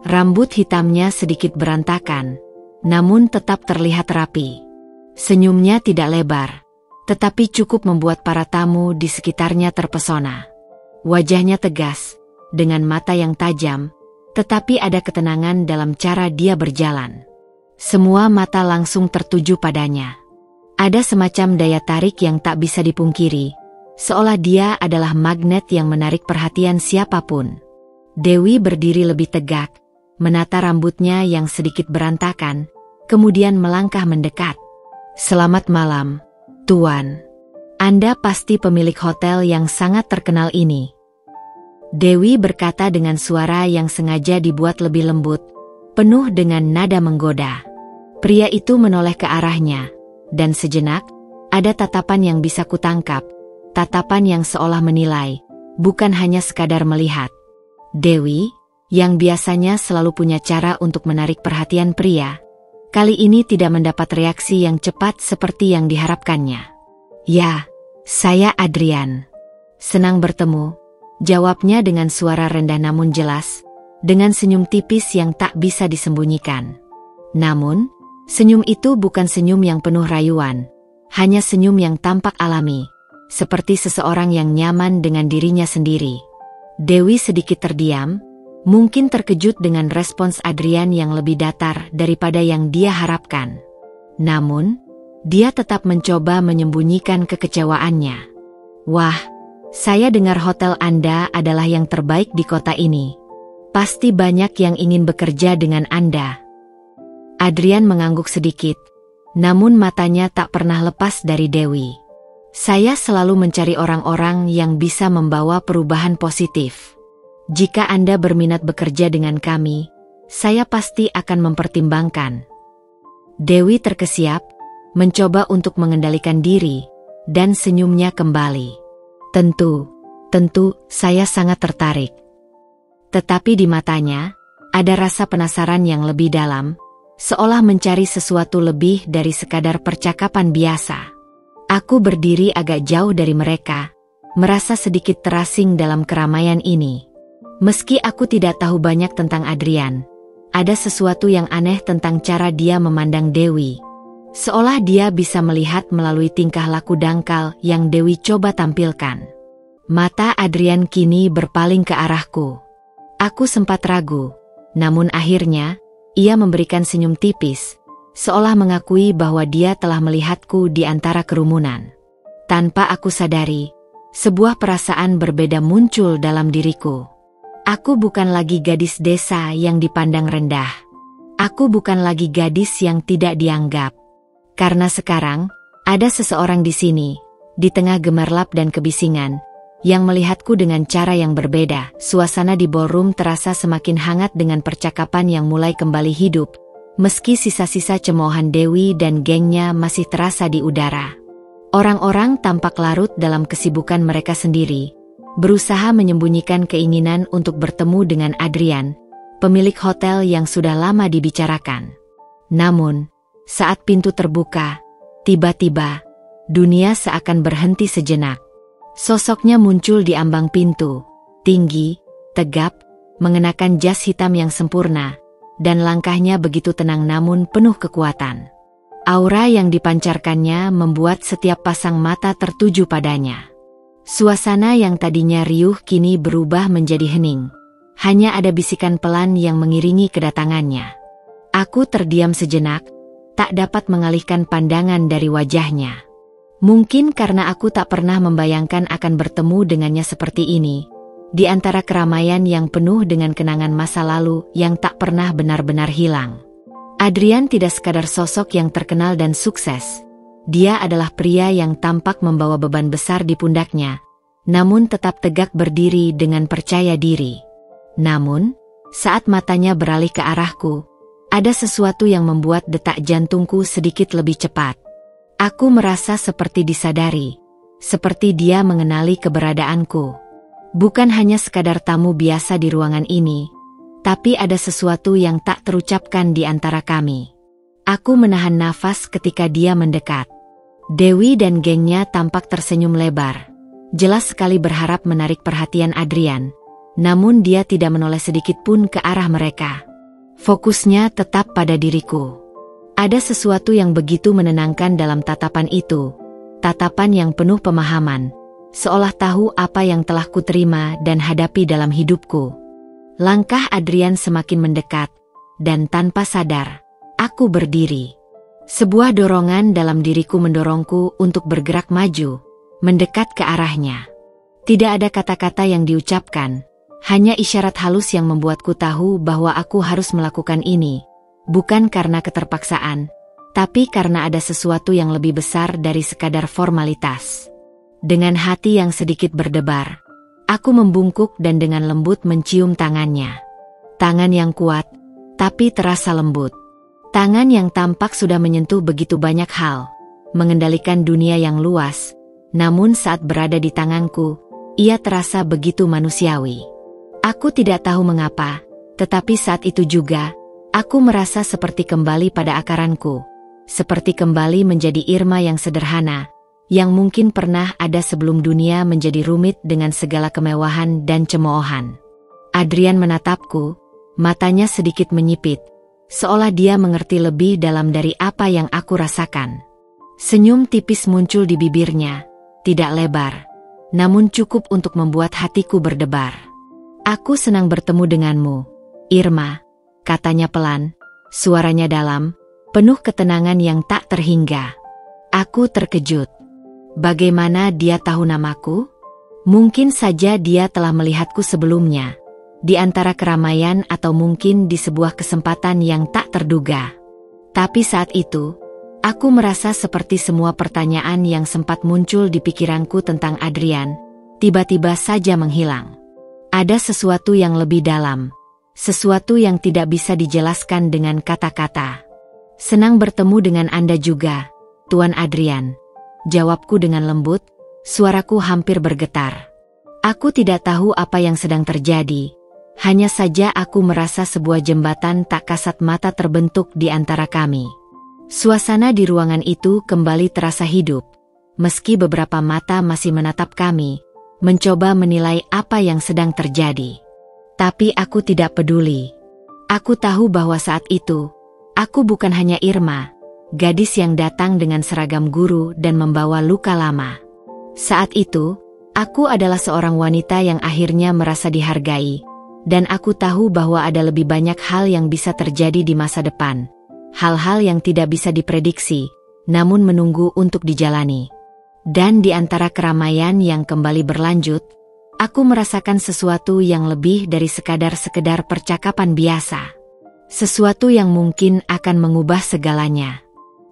Rambut hitamnya sedikit berantakan, namun tetap terlihat rapi. Senyumnya tidak lebar, tetapi cukup membuat para tamu di sekitarnya terpesona. Wajahnya tegas, dengan mata yang tajam, tetapi ada ketenangan dalam cara dia berjalan. Semua mata langsung tertuju padanya. Ada semacam daya tarik yang tak bisa dipungkiri, seolah dia adalah magnet yang menarik perhatian siapapun. Dewi berdiri lebih tegak, menata rambutnya yang sedikit berantakan, kemudian melangkah mendekat. "Selamat malam, Tuan. Anda pasti pemilik hotel yang sangat terkenal ini." Dewi berkata dengan suara yang sengaja dibuat lebih lembut, penuh dengan nada menggoda. Pria itu menoleh ke arahnya, dan sejenak, ada tatapan yang bisa kutangkap, tatapan yang seolah menilai, bukan hanya sekadar melihat. Dewi, yang biasanya selalu punya cara untuk menarik perhatian pria, kali ini tidak mendapat reaksi yang cepat seperti yang diharapkannya. "Ya, saya Adrian. Senang bertemu," jawabnya dengan suara rendah namun jelas, dengan senyum tipis yang tak bisa disembunyikan. Namun, senyum itu bukan senyum yang penuh rayuan, hanya senyum yang tampak alami, seperti seseorang yang nyaman dengan dirinya sendiri. Dewi sedikit terdiam, mungkin terkejut dengan respons Adrian yang lebih datar daripada yang dia harapkan. Namun, dia tetap mencoba menyembunyikan kekecewaannya. "Wah, saya dengar hotel Anda adalah yang terbaik di kota ini. Pasti banyak yang ingin bekerja dengan Anda." Adrian mengangguk sedikit, namun matanya tak pernah lepas dari Dewi. "Saya selalu mencari orang-orang yang bisa membawa perubahan positif. Jika Anda berminat bekerja dengan kami, saya pasti akan mempertimbangkan." Dewi terkesiap, mencoba untuk mengendalikan diri, dan senyumnya kembali. Tentu, saya sangat tertarik." Tetapi di matanya, ada rasa penasaran yang lebih dalam, seolah mencari sesuatu lebih dari sekadar percakapan biasa. Aku berdiri agak jauh dari mereka, merasa sedikit terasing dalam keramaian ini. Meski aku tidak tahu banyak tentang Adrian, ada sesuatu yang aneh tentang cara dia memandang Dewi. Seolah dia bisa melihat melalui tingkah laku dangkal yang Dewi coba tampilkan. Mata Adrian kini berpaling ke arahku. Aku sempat ragu, namun akhirnya, ia memberikan senyum tipis, seolah mengakui bahwa dia telah melihatku di antara kerumunan. Tanpa aku sadari, sebuah perasaan berbeda muncul dalam diriku. Aku bukan lagi gadis desa yang dipandang rendah. Aku bukan lagi gadis yang tidak dianggap. Karena sekarang, ada seseorang di sini, di tengah gemerlap dan kebisingan, yang melihatku dengan cara yang berbeda. Suasana di ballroom terasa semakin hangat dengan percakapan yang mulai kembali hidup, meski sisa-sisa cemoohan Dewi dan gengnya masih terasa di udara. Orang-orang tampak larut dalam kesibukan mereka sendiri, berusaha menyembunyikan keinginan untuk bertemu dengan Adrian, pemilik hotel yang sudah lama dibicarakan. Namun, saat pintu terbuka, tiba-tiba, dunia seakan berhenti sejenak. Sosoknya muncul di ambang pintu, tinggi, tegap, mengenakan jas hitam yang sempurna, dan langkahnya begitu tenang namun penuh kekuatan. Aura yang dipancarkannya membuat setiap pasang mata tertuju padanya. Suasana yang tadinya riuh kini berubah menjadi hening. Hanya ada bisikan pelan yang mengiringi kedatangannya. Aku terdiam sejenak, tak dapat mengalihkan pandangan dari wajahnya. Mungkin karena aku tak pernah membayangkan akan bertemu dengannya seperti ini, di antara keramaian yang penuh dengan kenangan masa lalu yang tak pernah benar-benar hilang. Adrian tidak sekadar sosok yang terkenal dan sukses. Dia adalah pria yang tampak membawa beban besar di pundaknya, namun tetap tegak berdiri dengan percaya diri. Namun, saat matanya beralih ke arahku, ada sesuatu yang membuat detak jantungku sedikit lebih cepat. Aku merasa seperti disadari, seperti dia mengenali keberadaanku. Bukan hanya sekadar tamu biasa di ruangan ini, tapi ada sesuatu yang tak terucapkan di antara kami. Aku menahan nafas ketika dia mendekat. Dewi dan gengnya tampak tersenyum lebar, jelas sekali berharap menarik perhatian Adrian, namun dia tidak menoleh sedikit pun ke arah mereka. Fokusnya tetap pada diriku. Ada sesuatu yang begitu menenangkan dalam tatapan itu, tatapan yang penuh pemahaman, seolah tahu apa yang telah kuterima dan hadapi dalam hidupku. Langkah Adrian semakin mendekat, dan tanpa sadar, aku berdiri. Sebuah dorongan dalam diriku mendorongku untuk bergerak maju, mendekat ke arahnya. Tidak ada kata-kata yang diucapkan, Hanya isyarat halus yang membuatku tahu bahwa aku harus melakukan ini, bukan karena keterpaksaan, tapi karena ada sesuatu yang lebih besar dari sekadar formalitas. Dengan hati yang sedikit berdebar, aku membungkuk dan dengan lembut mencium tangannya. Tangan yang kuat, tapi terasa lembut. Tangan yang tampak sudah menyentuh begitu banyak hal, mengendalikan dunia yang luas, namun saat berada di tanganku, ia terasa begitu manusiawi. Aku tidak tahu mengapa, tetapi saat itu juga, aku merasa seperti kembali pada akaranku, seperti kembali menjadi Irma yang sederhana, yang mungkin pernah ada sebelum dunia menjadi rumit dengan segala kemewahan dan cemoohan. Adrian menatapku, matanya sedikit menyipit, seolah dia mengerti lebih dalam dari apa yang aku rasakan. Senyum tipis muncul di bibirnya, tidak lebar, namun cukup untuk membuat hatiku berdebar. Aku senang bertemu denganmu, Irma, katanya pelan, suaranya dalam, penuh ketenangan yang tak terhingga. Aku terkejut. Bagaimana dia tahu namaku? Mungkin saja dia telah melihatku sebelumnya, di antara keramaian atau mungkin di sebuah kesempatan yang tak terduga. Tapi saat itu, aku merasa seperti semua pertanyaan yang sempat muncul di pikiranku tentang Adrian, tiba-tiba saja menghilang. Ada sesuatu yang lebih dalam, sesuatu yang tidak bisa dijelaskan dengan kata-kata. Senang bertemu dengan Anda juga, Tuan Adrian. Jawabku dengan lembut, suaraku hampir bergetar. Aku tidak tahu apa yang sedang terjadi, hanya saja aku merasa sebuah jembatan tak kasat mata terbentuk di antara kami. Suasana di ruangan itu kembali terasa hidup, meski beberapa mata masih menatap kami, mencoba menilai apa yang sedang terjadi. Tapi aku tidak peduli. Aku tahu bahwa saat itu, aku bukan hanya Irma, gadis yang datang dengan seragam guru dan membawa luka lama. Saat itu, aku adalah seorang wanita yang akhirnya merasa dihargai, dan aku tahu bahwa ada lebih banyak hal yang bisa terjadi di masa depan. Hal-hal yang tidak bisa diprediksi, namun menunggu untuk dijalani. Dan di antara keramaian yang kembali berlanjut, aku merasakan sesuatu yang lebih dari sekedar percakapan biasa. Sesuatu yang mungkin akan mengubah segalanya.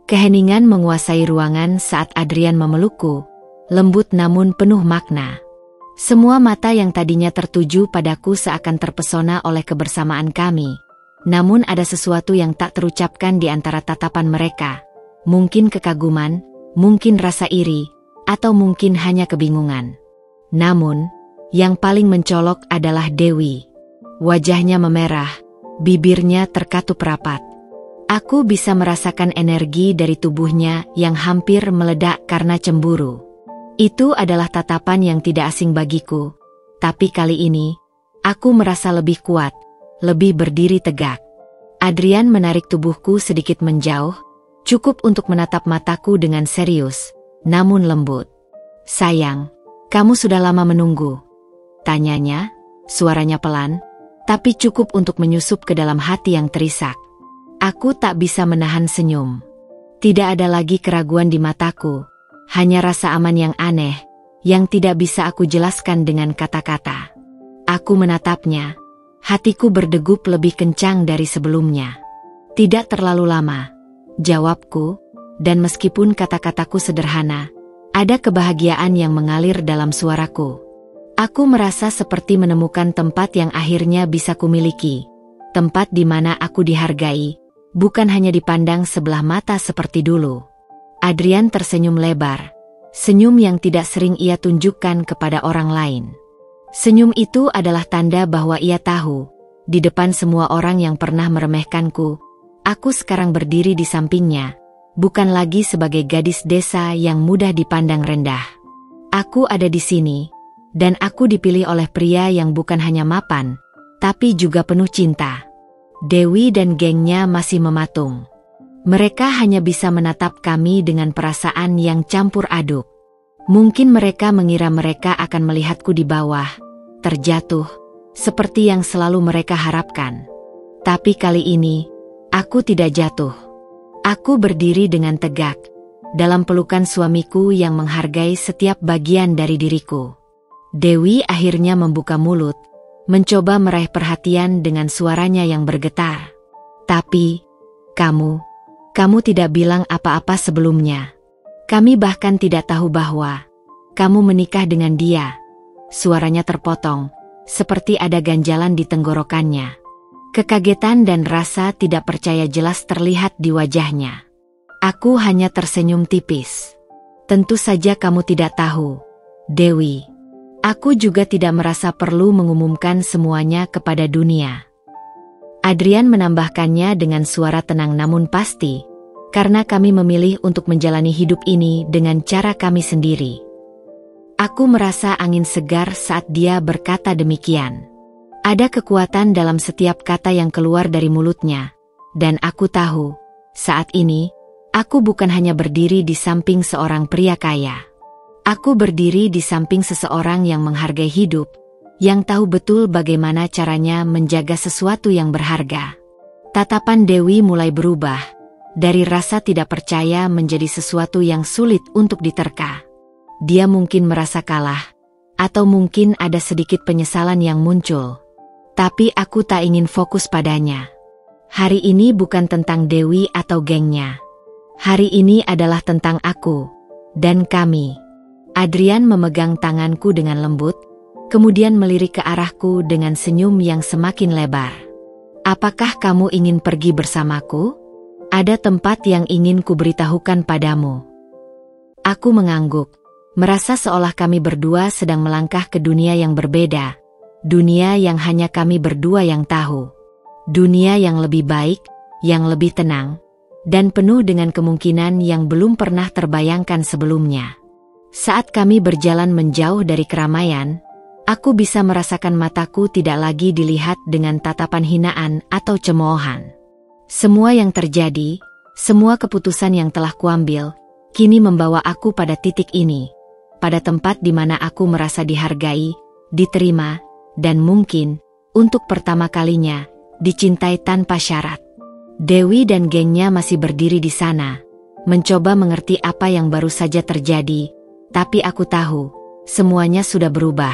Keheningan menguasai ruangan saat Adrian memelukku, lembut namun penuh makna. Semua mata yang tadinya tertuju padaku seakan terpesona oleh kebersamaan kami. Namun ada sesuatu yang tak terucapkan di antara tatapan mereka. Mungkin kekaguman, mungkin rasa iri, atau mungkin hanya kebingungan. Namun, yang paling mencolok adalah Dewi. Wajahnya memerah, bibirnya terkatup rapat. Aku bisa merasakan energi dari tubuhnya yang hampir meledak karena cemburu. Itu adalah tatapan yang tidak asing bagiku, tapi kali ini, aku merasa lebih kuat, lebih berdiri tegak. Adrian menarik tubuhku sedikit menjauh, cukup untuk menatap mataku dengan serius, namun lembut. Sayang, kamu sudah lama menunggu, tanyanya, suaranya pelan, tapi cukup untuk menyusup ke dalam hati yang terisak. Aku tak bisa menahan senyum. Tidak ada lagi keraguan di mataku, hanya rasa aman yang aneh, yang tidak bisa aku jelaskan dengan kata-kata. Aku menatapnya, hatiku berdegup lebih kencang dari sebelumnya. Tidak terlalu lama, jawabku, dan meskipun kata-kataku sederhana, ada kebahagiaan yang mengalir dalam suaraku. Aku merasa seperti menemukan tempat yang akhirnya bisa kumiliki, tempat di mana aku dihargai, bukan hanya dipandang sebelah mata seperti dulu. Adrian tersenyum lebar, senyum yang tidak sering ia tunjukkan kepada orang lain. Senyum itu adalah tanda bahwa ia tahu, di depan semua orang yang pernah meremehkanku, aku sekarang berdiri di sampingnya, bukan lagi sebagai gadis desa yang mudah dipandang rendah. Aku ada di sini, dan aku dipilih oleh pria yang bukan hanya mapan, tapi juga penuh cinta. Dewi dan gengnya masih mematung. Mereka hanya bisa menatap kami dengan perasaan yang campur aduk. Mungkin mereka mengira mereka akan melihatku di bawah, terjatuh, seperti yang selalu mereka harapkan. Tapi kali ini, aku tidak jatuh. Aku berdiri dengan tegak, dalam pelukan suamiku yang menghargai setiap bagian dari diriku. Dewi akhirnya membuka mulut, mencoba meraih perhatian dengan suaranya yang bergetar. Tapi, kamu tidak bilang apa-apa sebelumnya. Kami bahkan tidak tahu bahwa kamu menikah dengan dia. Suaranya terpotong, seperti ada ganjalan di tenggorokannya. Kekagetan dan rasa tidak percaya jelas terlihat di wajahnya. Aku hanya tersenyum tipis. Tentu saja kamu tidak tahu, Dewi. Aku juga tidak merasa perlu mengumumkan semuanya kepada dunia. Adrian menambahkannya dengan suara tenang namun pasti, karena kami memilih untuk menjalani hidup ini dengan cara kami sendiri. Aku merasa angin segar saat dia berkata demikian. Ada kekuatan dalam setiap kata yang keluar dari mulutnya, dan aku tahu, saat ini, aku bukan hanya berdiri di samping seorang pria kaya. Aku berdiri di samping seseorang yang menghargai hidup, yang tahu betul bagaimana caranya menjaga sesuatu yang berharga. Tatapan Dewi mulai berubah, dari rasa tidak percaya menjadi sesuatu yang sulit untuk diterka. Dia mungkin merasa kalah, atau mungkin ada sedikit penyesalan yang muncul. Tapi aku tak ingin fokus padanya. Hari ini bukan tentang Dewi atau gengnya. Hari ini adalah tentang aku, dan kami. Adrian memegang tanganku dengan lembut, kemudian melirik ke arahku dengan senyum yang semakin lebar. Apakah kamu ingin pergi bersamaku? Ada tempat yang ingin kuberitahukan padamu. Aku mengangguk, merasa seolah kami berdua sedang melangkah ke dunia yang berbeda. Dunia yang hanya kami berdua yang tahu. Dunia yang lebih baik, yang lebih tenang, dan penuh dengan kemungkinan yang belum pernah terbayangkan sebelumnya. Saat kami berjalan menjauh dari keramaian, aku bisa merasakan mataku tidak lagi dilihat dengan tatapan hinaan atau cemoohan. Semua yang terjadi, semua keputusan yang telah kuambil, kini membawa aku pada titik ini, pada tempat di mana aku merasa dihargai, diterima, dan mungkin, untuk pertama kalinya, dicintai tanpa syarat. Dewi dan gengnya masih berdiri di sana, mencoba mengerti apa yang baru saja terjadi, tapi aku tahu, semuanya sudah berubah.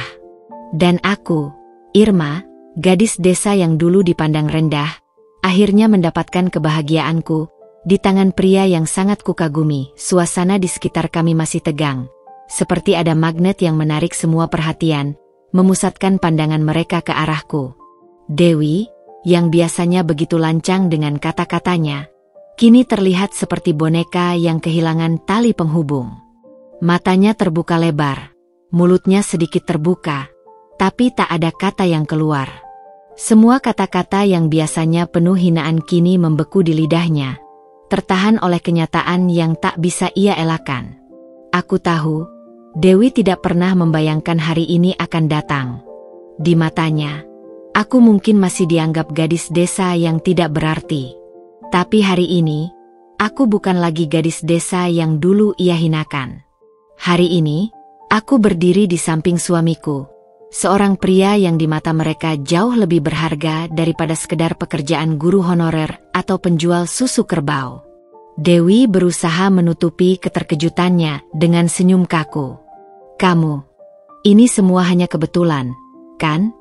Dan aku, Irma, gadis desa yang dulu dipandang rendah, akhirnya mendapatkan kebahagiaanku, di tangan pria yang sangat kukagumi. Suasana di sekitar kami masih tegang, seperti ada magnet yang menarik semua perhatian, memusatkan pandangan mereka ke arahku. Dewi, yang biasanya begitu lancang dengan kata-katanya, kini terlihat seperti boneka yang kehilangan tali penghubung. Matanya terbuka lebar, mulutnya sedikit terbuka, tapi tak ada kata yang keluar. Semua kata-kata yang biasanya penuh hinaan kini membeku di lidahnya, tertahan oleh kenyataan yang tak bisa ia elakkan. Aku tahu, Dewi tidak pernah membayangkan hari ini akan datang. Di matanya, aku mungkin masih dianggap gadis desa yang tidak berarti. Tapi hari ini, aku bukan lagi gadis desa yang dulu ia hinakan. Hari ini, aku berdiri di samping suamiku, seorang pria yang di mata mereka jauh lebih berharga daripada sekedar pekerjaan guru honorer atau penjual susu kerbau. Dewi berusaha menutupi keterkejutannya dengan senyum kaku. Kamu, ini semua hanya kebetulan, kan?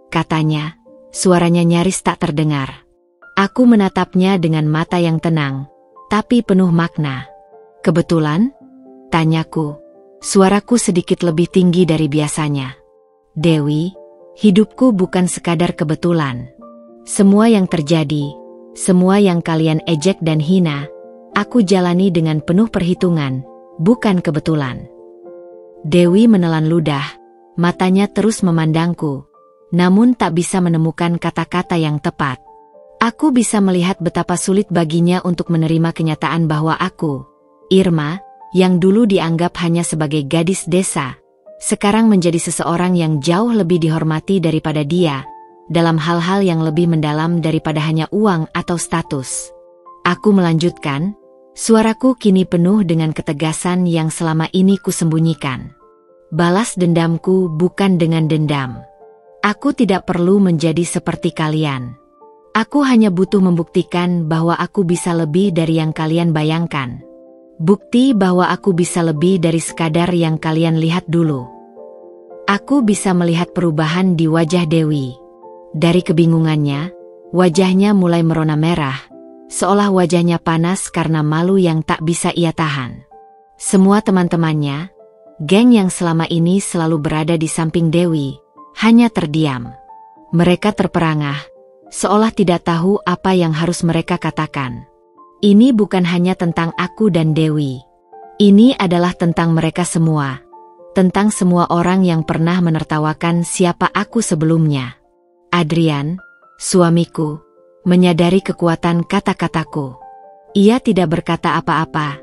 Katanya, suaranya nyaris tak terdengar. Aku menatapnya dengan mata yang tenang, tapi penuh makna. Kebetulan? Tanyaku. Suaraku sedikit lebih tinggi dari biasanya. Dewi, hidupku bukan sekadar kebetulan. Semua yang terjadi, semua yang kalian ejek dan hina, aku jalani dengan penuh perhitungan, bukan kebetulan. Dewi menelan ludah, matanya terus memandangku, namun tak bisa menemukan kata-kata yang tepat. Aku bisa melihat betapa sulit baginya untuk menerima kenyataan bahwa aku, Irma, yang dulu dianggap hanya sebagai gadis desa, sekarang menjadi seseorang yang jauh lebih dihormati daripada dia, dalam hal-hal yang lebih mendalam daripada hanya uang atau status. Aku melanjutkan, suaraku kini penuh dengan ketegasan yang selama ini kusembunyikan. Balas dendamku bukan dengan dendam. Aku tidak perlu menjadi seperti kalian. Aku hanya butuh membuktikan bahwa aku bisa lebih dari yang kalian bayangkan. Bukti bahwa aku bisa lebih dari sekadar yang kalian lihat dulu. Aku bisa melihat perubahan di wajah Dewi. Dari kebingungannya, wajahnya mulai merona merah, seolah wajahnya panas karena malu yang tak bisa ia tahan. Semua teman-temannya, geng yang selama ini selalu berada di samping Dewi, hanya terdiam. Mereka terperangah, seolah tidak tahu apa yang harus mereka katakan. Ini bukan hanya tentang aku dan Dewi. Ini adalah tentang mereka semua. Tentang semua orang yang pernah menertawakan siapa aku sebelumnya. Adrian, suamiku, menyadari kekuatan kata-kataku. Ia tidak berkata apa-apa,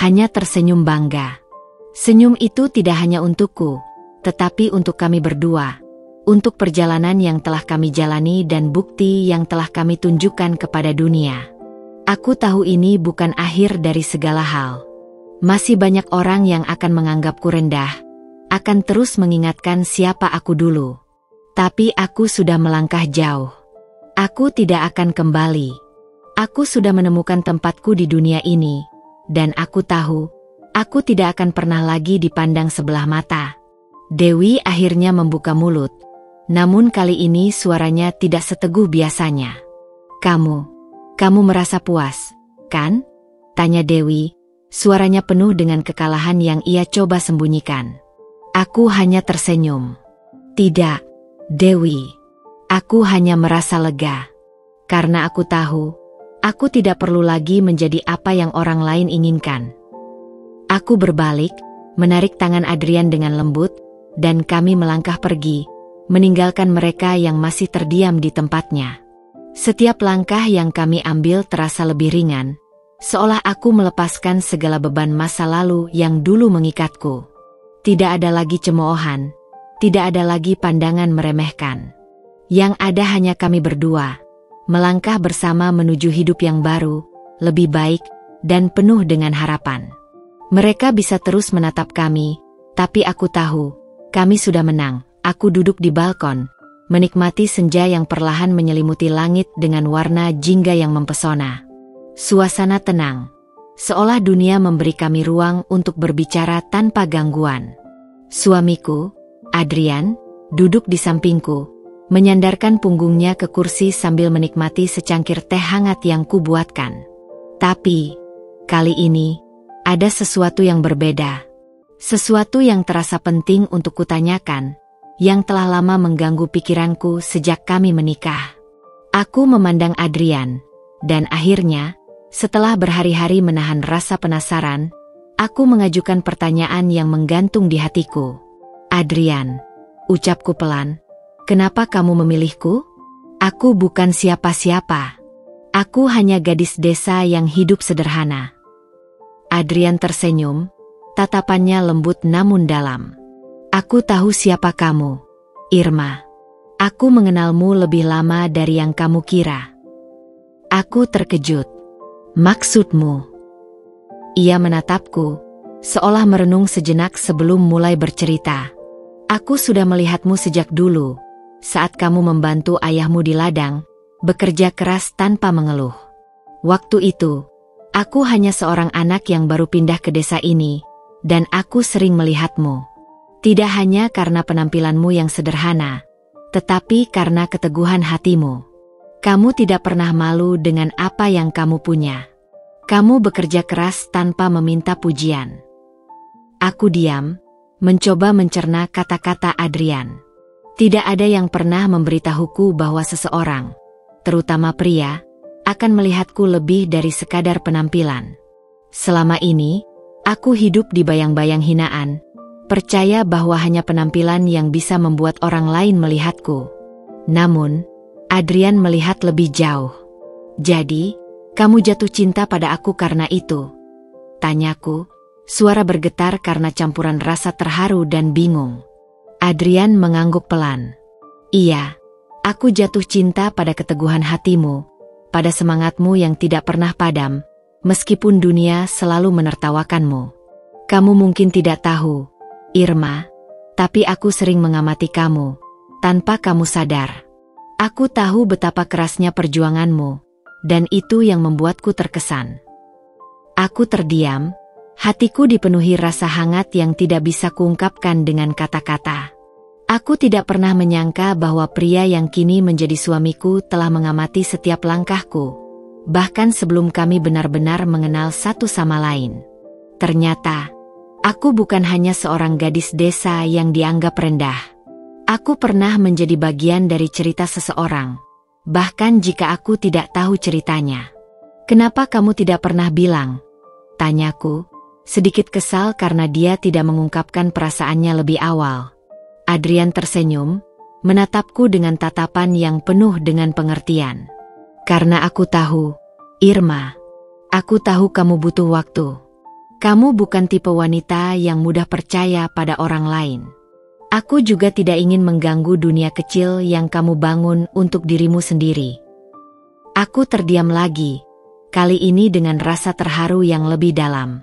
hanya tersenyum bangga. Senyum itu tidak hanya untukku, tetapi untuk kami berdua. Untuk perjalanan yang telah kami jalani dan bukti yang telah kami tunjukkan kepada dunia. Aku tahu ini bukan akhir dari segala hal. Masih banyak orang yang akan menganggapku rendah, akan terus mengingatkan siapa aku dulu. Tapi aku sudah melangkah jauh. Aku tidak akan kembali. Aku sudah menemukan tempatku di dunia ini, dan aku tahu, aku tidak akan pernah lagi dipandang sebelah mata. Dewi akhirnya membuka mulut, namun kali ini suaranya tidak seteguh biasanya. Kamu merasa puas, kan? Tanya Dewi, suaranya penuh dengan kekalahan yang ia coba sembunyikan. Aku hanya tersenyum. Tidak, Dewi. Aku hanya merasa lega. Karena aku tahu, aku tidak perlu lagi menjadi apa yang orang lain inginkan. Aku berbalik, menarik tangan Adrian dengan lembut, dan kami melangkah pergi, meninggalkan mereka yang masih terdiam di tempatnya. Setiap langkah yang kami ambil terasa lebih ringan, seolah aku melepaskan segala beban masa lalu yang dulu mengikatku. Tidak ada lagi cemoohan, tidak ada lagi pandangan meremehkan. Yang ada hanya kami berdua, melangkah bersama menuju hidup yang baru, lebih baik, dan penuh dengan harapan. Mereka bisa terus menatap kami, tapi aku tahu, kami sudah menang. Aku duduk di balkon, menikmati senja yang perlahan menyelimuti langit dengan warna jingga yang mempesona. Suasana tenang, seolah dunia memberi kami ruang untuk berbicara tanpa gangguan. Suamiku, Adrian, duduk di sampingku, menyandarkan punggungnya ke kursi sambil menikmati secangkir teh hangat yang kubuatkan. Tapi, kali ini, ada sesuatu yang berbeda. Sesuatu yang terasa penting untuk kutanyakan, yang telah lama mengganggu pikiranku sejak kami menikah. Aku memandang Adrian, dan akhirnya, setelah berhari-hari menahan rasa penasaran, aku mengajukan pertanyaan yang menggantung di hatiku. Adrian, ucapku pelan, kenapa kamu memilihku? Aku bukan siapa-siapa. Aku hanya gadis desa yang hidup sederhana. Adrian tersenyum, tatapannya lembut namun dalam. Aku tahu siapa kamu, Irma. Aku mengenalmu lebih lama dari yang kamu kira. Aku terkejut. Maksudmu? Ia menatapku, seolah merenung sejenak sebelum mulai bercerita. Aku sudah melihatmu sejak dulu, saat kamu membantu ayahmu di ladang, bekerja keras tanpa mengeluh. Waktu itu, aku hanya seorang anak yang baru pindah ke desa ini, dan aku sering melihatmu. Tidak hanya karena penampilanmu yang sederhana, tetapi karena keteguhan hatimu. Kamu tidak pernah malu dengan apa yang kamu punya. Kamu bekerja keras tanpa meminta pujian. Aku diam, mencoba mencerna kata-kata Adrian. Tidak ada yang pernah memberitahuku bahwa seseorang, terutama pria, akan melihatku lebih dari sekadar penampilan. Selama ini, aku hidup di bayang-bayang hinaan, percaya bahwa hanya penampilan yang bisa membuat orang lain melihatku. Namun, Adrian melihat lebih jauh. Jadi, kamu jatuh cinta pada aku karena itu? Tanyaku, suara bergetar karena campuran rasa terharu dan bingung. Adrian mengangguk pelan. Iya, aku jatuh cinta pada keteguhan hatimu, pada semangatmu yang tidak pernah padam, meskipun dunia selalu menertawakanmu. Kamu mungkin tidak tahu, Irma, tapi aku sering mengamati kamu, tanpa kamu sadar. Aku tahu betapa kerasnya perjuanganmu, dan itu yang membuatku terkesan. Aku terdiam, hatiku dipenuhi rasa hangat yang tidak bisa kuungkapkan dengan kata-kata. Aku tidak pernah menyangka bahwa pria yang kini menjadi suamiku telah mengamati setiap langkahku, bahkan sebelum kami benar-benar mengenal satu sama lain. Ternyata, aku bukan hanya seorang gadis desa yang dianggap rendah. Aku pernah menjadi bagian dari cerita seseorang, bahkan jika aku tidak tahu ceritanya. "Kenapa kamu tidak pernah bilang?" tanyaku, sedikit kesal karena dia tidak mengungkapkan perasaannya lebih awal. Adrian tersenyum, menatapku dengan tatapan yang penuh dengan pengertian. "Karena aku tahu, Irma. Aku tahu kamu butuh waktu. Kamu bukan tipe wanita yang mudah percaya pada orang lain. Aku juga tidak ingin mengganggu dunia kecil yang kamu bangun untuk dirimu sendiri." Aku terdiam lagi, kali ini dengan rasa terharu yang lebih dalam.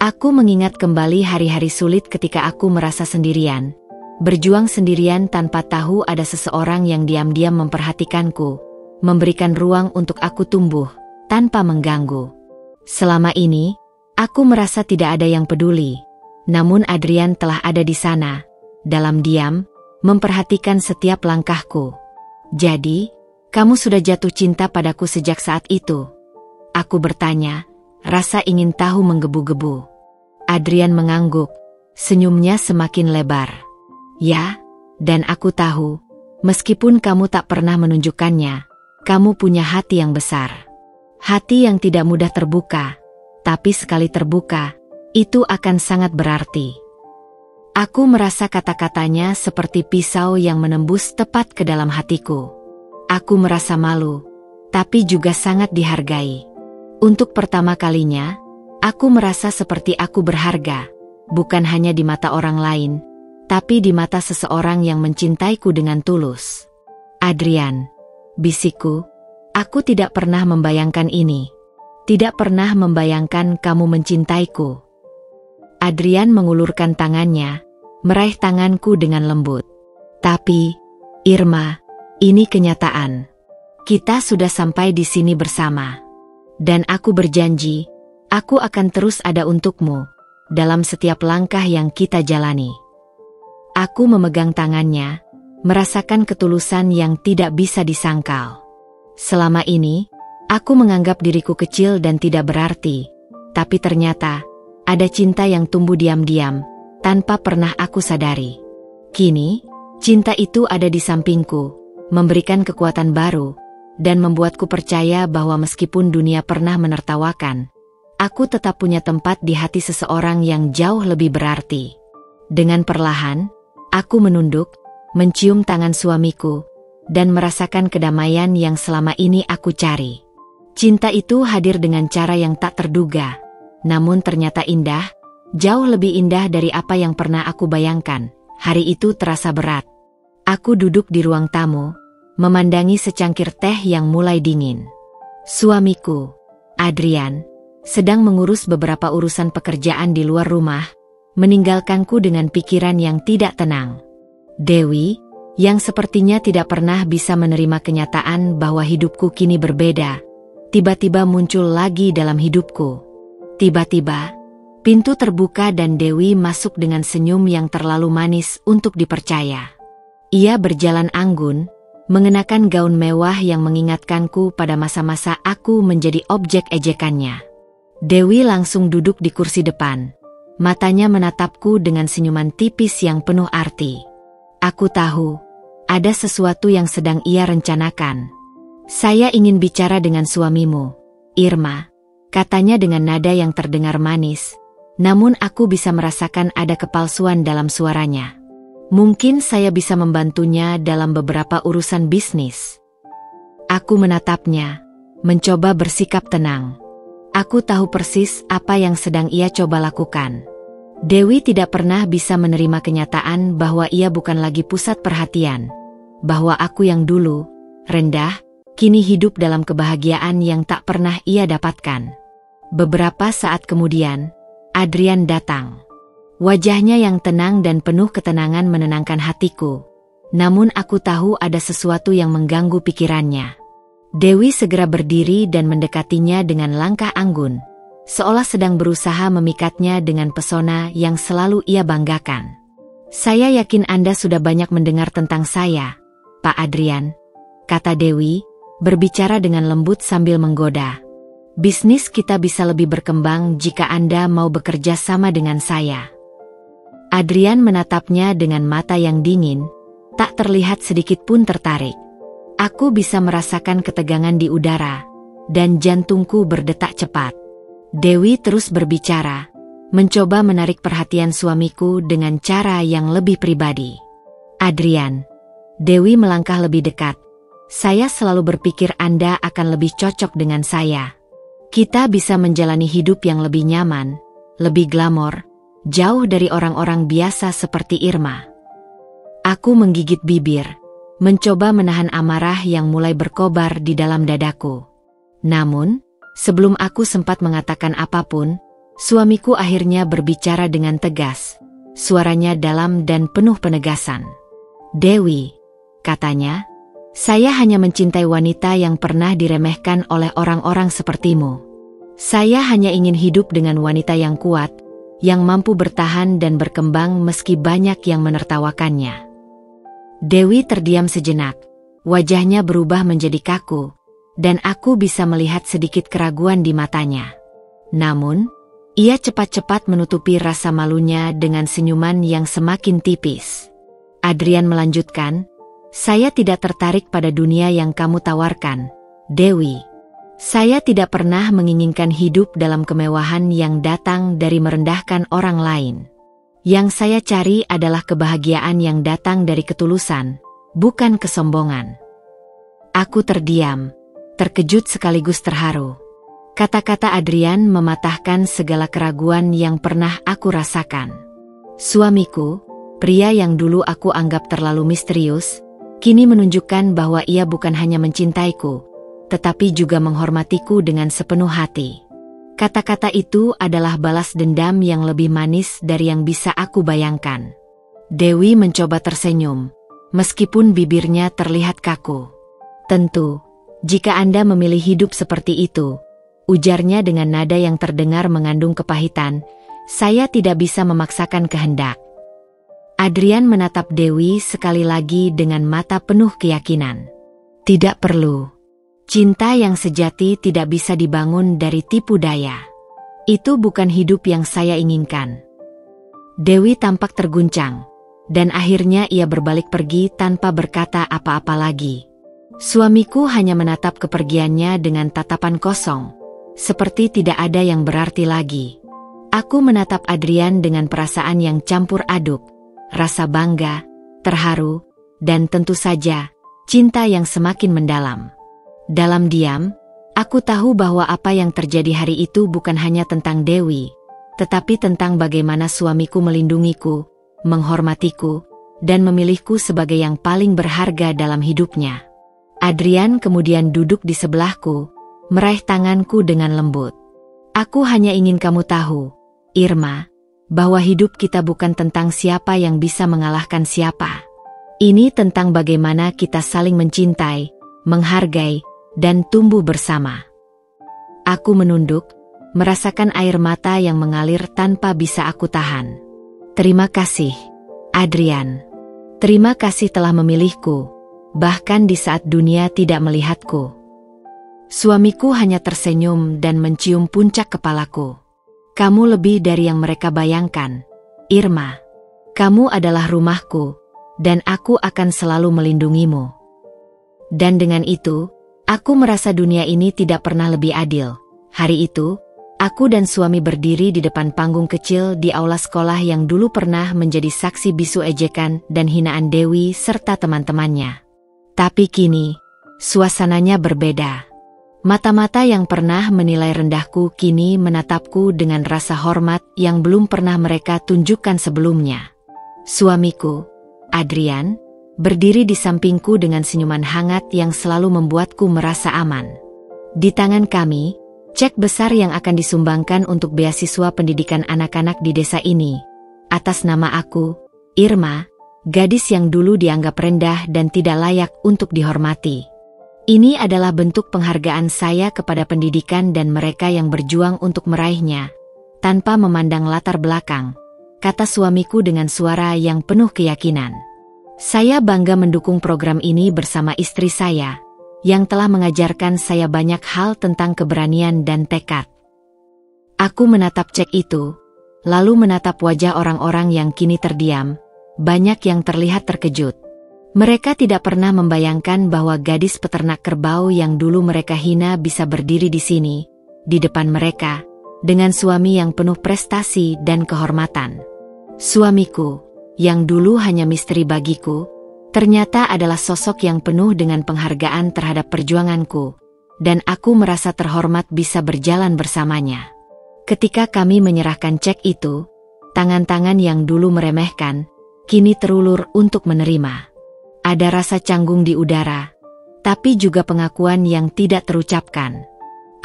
Aku mengingat kembali hari-hari sulit ketika aku merasa sendirian, berjuang sendirian tanpa tahu ada seseorang yang diam-diam memperhatikanku, memberikan ruang untuk aku tumbuh, tanpa mengganggu. Selama ini, aku merasa tidak ada yang peduli, namun Adrian telah ada di sana, dalam diam, memperhatikan setiap langkahku. "Jadi, kamu sudah jatuh cinta padaku sejak saat itu?" Aku bertanya, rasa ingin tahu menggebu-gebu. Adrian mengangguk, senyumnya semakin lebar. "Ya, dan aku tahu, meskipun kamu tak pernah menunjukkannya, kamu punya hati yang besar. Hati yang tidak mudah terbuka, tapi sekali terbuka, itu akan sangat berarti." Aku merasa kata-katanya seperti pisau yang menembus tepat ke dalam hatiku. Aku merasa malu, tapi juga sangat dihargai. Untuk pertama kalinya, aku merasa seperti aku berharga, bukan hanya di mata orang lain, tapi di mata seseorang yang mencintaiku dengan tulus. "Adrian," bisikku, "aku tidak pernah membayangkan ini. Tidak pernah membayangkan kamu mencintaiku." Adrian mengulurkan tangannya, meraih tanganku dengan lembut. "Tapi, Irma, ini kenyataan. Kita sudah sampai di sini bersama. Dan aku berjanji, aku akan terus ada untukmu, dalam setiap langkah yang kita jalani." Aku memegang tangannya, merasakan ketulusan yang tidak bisa disangkal. Selama ini, aku menganggap diriku kecil dan tidak berarti, tapi ternyata, ada cinta yang tumbuh diam-diam, tanpa pernah aku sadari. Kini, cinta itu ada di sampingku, memberikan kekuatan baru, dan membuatku percaya bahwa meskipun dunia pernah menertawakan, aku tetap punya tempat di hati seseorang yang jauh lebih berarti. Dengan perlahan, aku menunduk, mencium tangan suamiku, dan merasakan kedamaian yang selama ini aku cari. Cinta itu hadir dengan cara yang tak terduga, namun ternyata indah, jauh lebih indah dari apa yang pernah aku bayangkan. Hari itu terasa berat. Aku duduk di ruang tamu, memandangi secangkir teh yang mulai dingin. Suamiku, Adrian, sedang mengurus beberapa urusan pekerjaan di luar rumah, meninggalkanku dengan pikiran yang tidak tenang. Dewi, yang sepertinya tidak pernah bisa menerima kenyataan bahwa hidupku kini berbeda, tiba-tiba muncul lagi dalam hidupku. Tiba-tiba, pintu terbuka dan Dewi masuk dengan senyum yang terlalu manis untuk dipercaya. Ia berjalan anggun, mengenakan gaun mewah yang mengingatkanku pada masa-masa aku menjadi objek ejekannya. Dewi langsung duduk di kursi depan. Matanya menatapku dengan senyuman tipis yang penuh arti. Aku tahu, ada sesuatu yang sedang ia rencanakan. "Saya ingin bicara dengan suamimu, Irma," katanya dengan nada yang terdengar manis, namun aku bisa merasakan ada kepalsuan dalam suaranya. "Mungkin saya bisa membantunya dalam beberapa urusan bisnis." Aku menatapnya, mencoba bersikap tenang. Aku tahu persis apa yang sedang ia coba lakukan. Dewi tidak pernah bisa menerima kenyataan bahwa ia bukan lagi pusat perhatian, bahwa aku yang dulu rendah, kini hidup dalam kebahagiaan yang tak pernah ia dapatkan. Beberapa saat kemudian, Adrian datang. Wajahnya yang tenang dan penuh ketenangan menenangkan hatiku, namun aku tahu ada sesuatu yang mengganggu pikirannya. Dewi segera berdiri dan mendekatinya dengan langkah anggun, seolah sedang berusaha memikatnya dengan pesona yang selalu ia banggakan. Saya yakin Anda sudah banyak mendengar tentang saya, Pak Adrian, kata Dewi, berbicara dengan lembut sambil menggoda. Bisnis kita bisa lebih berkembang jika Anda mau bekerja sama dengan saya. Adrian menatapnya dengan mata yang dingin, tak terlihat sedikit pun tertarik. Aku bisa merasakan ketegangan di udara, dan jantungku berdetak cepat. Dewi terus berbicara, mencoba menarik perhatian suamiku dengan cara yang lebih pribadi. Adrian, Dewi melangkah lebih dekat. Saya selalu berpikir Anda akan lebih cocok dengan saya. Kita bisa menjalani hidup yang lebih nyaman, lebih glamor, jauh dari orang-orang biasa seperti Irma. Aku menggigit bibir, mencoba menahan amarah yang mulai berkobar di dalam dadaku. Namun, sebelum aku sempat mengatakan apapun, suamiku akhirnya berbicara dengan tegas. Suaranya dalam dan penuh penegasan. Dewi, katanya, saya hanya mencintai wanita yang pernah diremehkan oleh orang-orang sepertimu. Saya hanya ingin hidup dengan wanita yang kuat, yang mampu bertahan dan berkembang meski banyak yang menertawakannya. Dewi terdiam sejenak, wajahnya berubah menjadi kaku, dan aku bisa melihat sedikit keraguan di matanya. Namun, ia cepat-cepat menutupi rasa malunya dengan senyuman yang semakin tipis. Adrian melanjutkan, saya tidak tertarik pada dunia yang kamu tawarkan, Dewi. Saya tidak pernah menginginkan hidup dalam kemewahan yang datang dari merendahkan orang lain. Yang saya cari adalah kebahagiaan yang datang dari ketulusan, bukan kesombongan. Aku terdiam, terkejut sekaligus terharu. Kata-kata Adrian mematahkan segala keraguan yang pernah aku rasakan. Suamiku, pria yang dulu aku anggap terlalu misterius, kini menunjukkan bahwa ia bukan hanya mencintaiku, tetapi juga menghormatiku dengan sepenuh hati. Kata-kata itu adalah balas dendam yang lebih manis dari yang bisa aku bayangkan. Dewi mencoba tersenyum, meskipun bibirnya terlihat kaku. Tentu, jika Anda memilih hidup seperti itu, ujarnya dengan nada yang terdengar mengandung kepahitan, saya tidak bisa memaksakan kehendak. Adrian menatap Dewi sekali lagi dengan mata penuh keyakinan. Tidak perlu. Cinta yang sejati tidak bisa dibangun dari tipu daya. Itu bukan hidup yang saya inginkan. Dewi tampak terguncang, dan akhirnya ia berbalik pergi tanpa berkata apa-apa lagi. Suamiku hanya menatap kepergiannya dengan tatapan kosong, seperti tidak ada yang berarti lagi. Aku menatap Adrian dengan perasaan yang campur aduk, rasa bangga, terharu, dan tentu saja, cinta yang semakin mendalam. Dalam diam, aku tahu bahwa apa yang terjadi hari itu bukan hanya tentang Dewi, tetapi tentang bagaimana suamiku melindungiku, menghormatiku, dan memilihku sebagai yang paling berharga dalam hidupnya. Adrian kemudian duduk di sebelahku, meraih tanganku dengan lembut. Aku hanya ingin kamu tahu, Irma, bahwa hidup kita bukan tentang siapa yang bisa mengalahkan siapa. Ini tentang bagaimana kita saling mencintai, menghargai, dan tumbuh bersama. Aku menunduk, merasakan air mata yang mengalir tanpa bisa aku tahan. Terima kasih, Adrian. Terima kasih telah memilihku, bahkan di saat dunia tidak melihatku. Suamiku hanya tersenyum dan mencium puncak kepalaku. Kamu lebih dari yang mereka bayangkan, Irma. Kamu adalah rumahku, dan aku akan selalu melindungimu. Dan dengan itu, aku merasa dunia ini tidak pernah lebih adil. Hari itu, aku dan suami berdiri di depan panggung kecil di aula sekolah yang dulu pernah menjadi saksi bisu ejekan dan hinaan Dewi serta teman-temannya. Tapi kini, suasananya berbeda. Mata-mata yang pernah menilai rendahku kini menatapku dengan rasa hormat yang belum pernah mereka tunjukkan sebelumnya. Suamiku, Adrian, berdiri di sampingku dengan senyuman hangat yang selalu membuatku merasa aman. Di tangan kami, cek besar yang akan disumbangkan untuk beasiswa pendidikan anak-anak di desa ini. Atas nama aku, Irma, gadis yang dulu dianggap rendah dan tidak layak untuk dihormati. Ini adalah bentuk penghargaan saya kepada pendidikan dan mereka yang berjuang untuk meraihnya, tanpa memandang latar belakang, kata suamiku dengan suara yang penuh keyakinan. Saya bangga mendukung program ini bersama istri saya, yang telah mengajarkan saya banyak hal tentang keberanian dan tekad. Aku menatap cek itu, lalu menatap wajah orang-orang yang kini terdiam, banyak yang terlihat terkejut. Mereka tidak pernah membayangkan bahwa gadis peternak kerbau yang dulu mereka hina bisa berdiri di sini, di depan mereka, dengan suami yang penuh prestasi dan kehormatan. Suamiku, yang dulu hanya misteri bagiku, ternyata adalah sosok yang penuh dengan penghargaan terhadap perjuanganku, dan aku merasa terhormat bisa berjalan bersamanya. Ketika kami menyerahkan cek itu, tangan-tangan yang dulu meremehkan, kini terulur untuk menerima. Ada rasa canggung di udara, tapi juga pengakuan yang tidak terucapkan.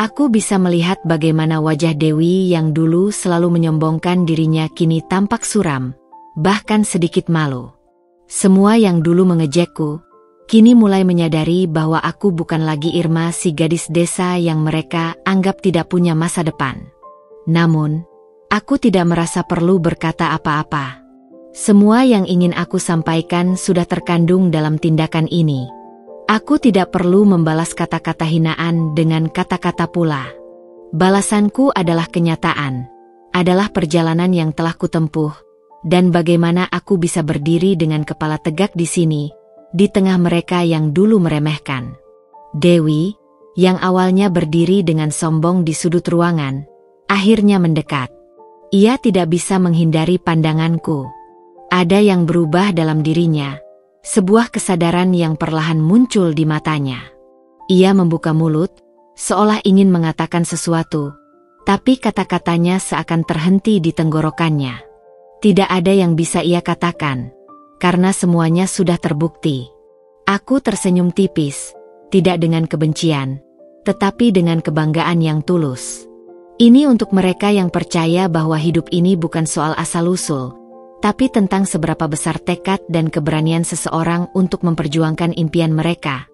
Aku bisa melihat bagaimana wajah Dewi yang dulu selalu menyombongkan dirinya kini tampak suram, bahkan sedikit malu. Semua yang dulu mengejekku, kini mulai menyadari bahwa aku bukan lagi Irma si gadis desa yang mereka anggap tidak punya masa depan. Namun, aku tidak merasa perlu berkata apa-apa. Semua yang ingin aku sampaikan sudah terkandung dalam tindakan ini. Aku tidak perlu membalas kata-kata hinaan dengan kata-kata pula. Balasanku adalah kenyataan, adalah perjalanan yang telah kutempuh, dan bagaimana aku bisa berdiri dengan kepala tegak di sini, di tengah mereka yang dulu meremehkan. Dewi, yang awalnya berdiri dengan sombong di sudut ruangan, akhirnya mendekat. Ia tidak bisa menghindari pandanganku. Ada yang berubah dalam dirinya, sebuah kesadaran yang perlahan muncul di matanya. Ia membuka mulut, seolah ingin mengatakan sesuatu, tapi kata-katanya seakan terhenti di tenggorokannya. Tidak ada yang bisa ia katakan, karena semuanya sudah terbukti. Aku tersenyum tipis, tidak dengan kebencian, tetapi dengan kebanggaan yang tulus. Ini untuk mereka yang percaya bahwa hidup ini bukan soal asal-usul, tapi tentang seberapa besar tekad dan keberanian seseorang untuk memperjuangkan impian mereka.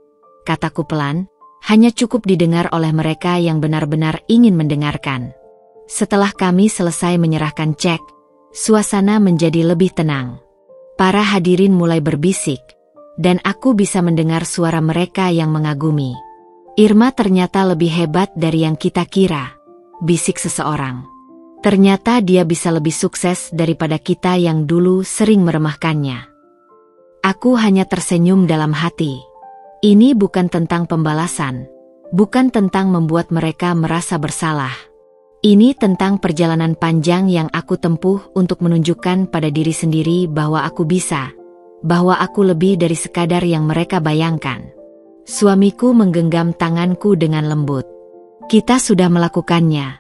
Kataku pelan, hanya cukup didengar oleh mereka yang benar-benar ingin mendengarkan. Setelah kami selesai menyerahkan cek, suasana menjadi lebih tenang. Para hadirin mulai berbisik, dan aku bisa mendengar suara mereka yang mengagumi. Irma ternyata lebih hebat dari yang kita kira, bisik seseorang. Ternyata dia bisa lebih sukses daripada kita yang dulu sering meremehkannya. Aku hanya tersenyum dalam hati. Ini bukan tentang pembalasan, bukan tentang membuat mereka merasa bersalah. Ini tentang perjalanan panjang yang aku tempuh untuk menunjukkan pada diri sendiri bahwa aku bisa, bahwa aku lebih dari sekadar yang mereka bayangkan. Suamiku menggenggam tanganku dengan lembut. Kita sudah melakukannya,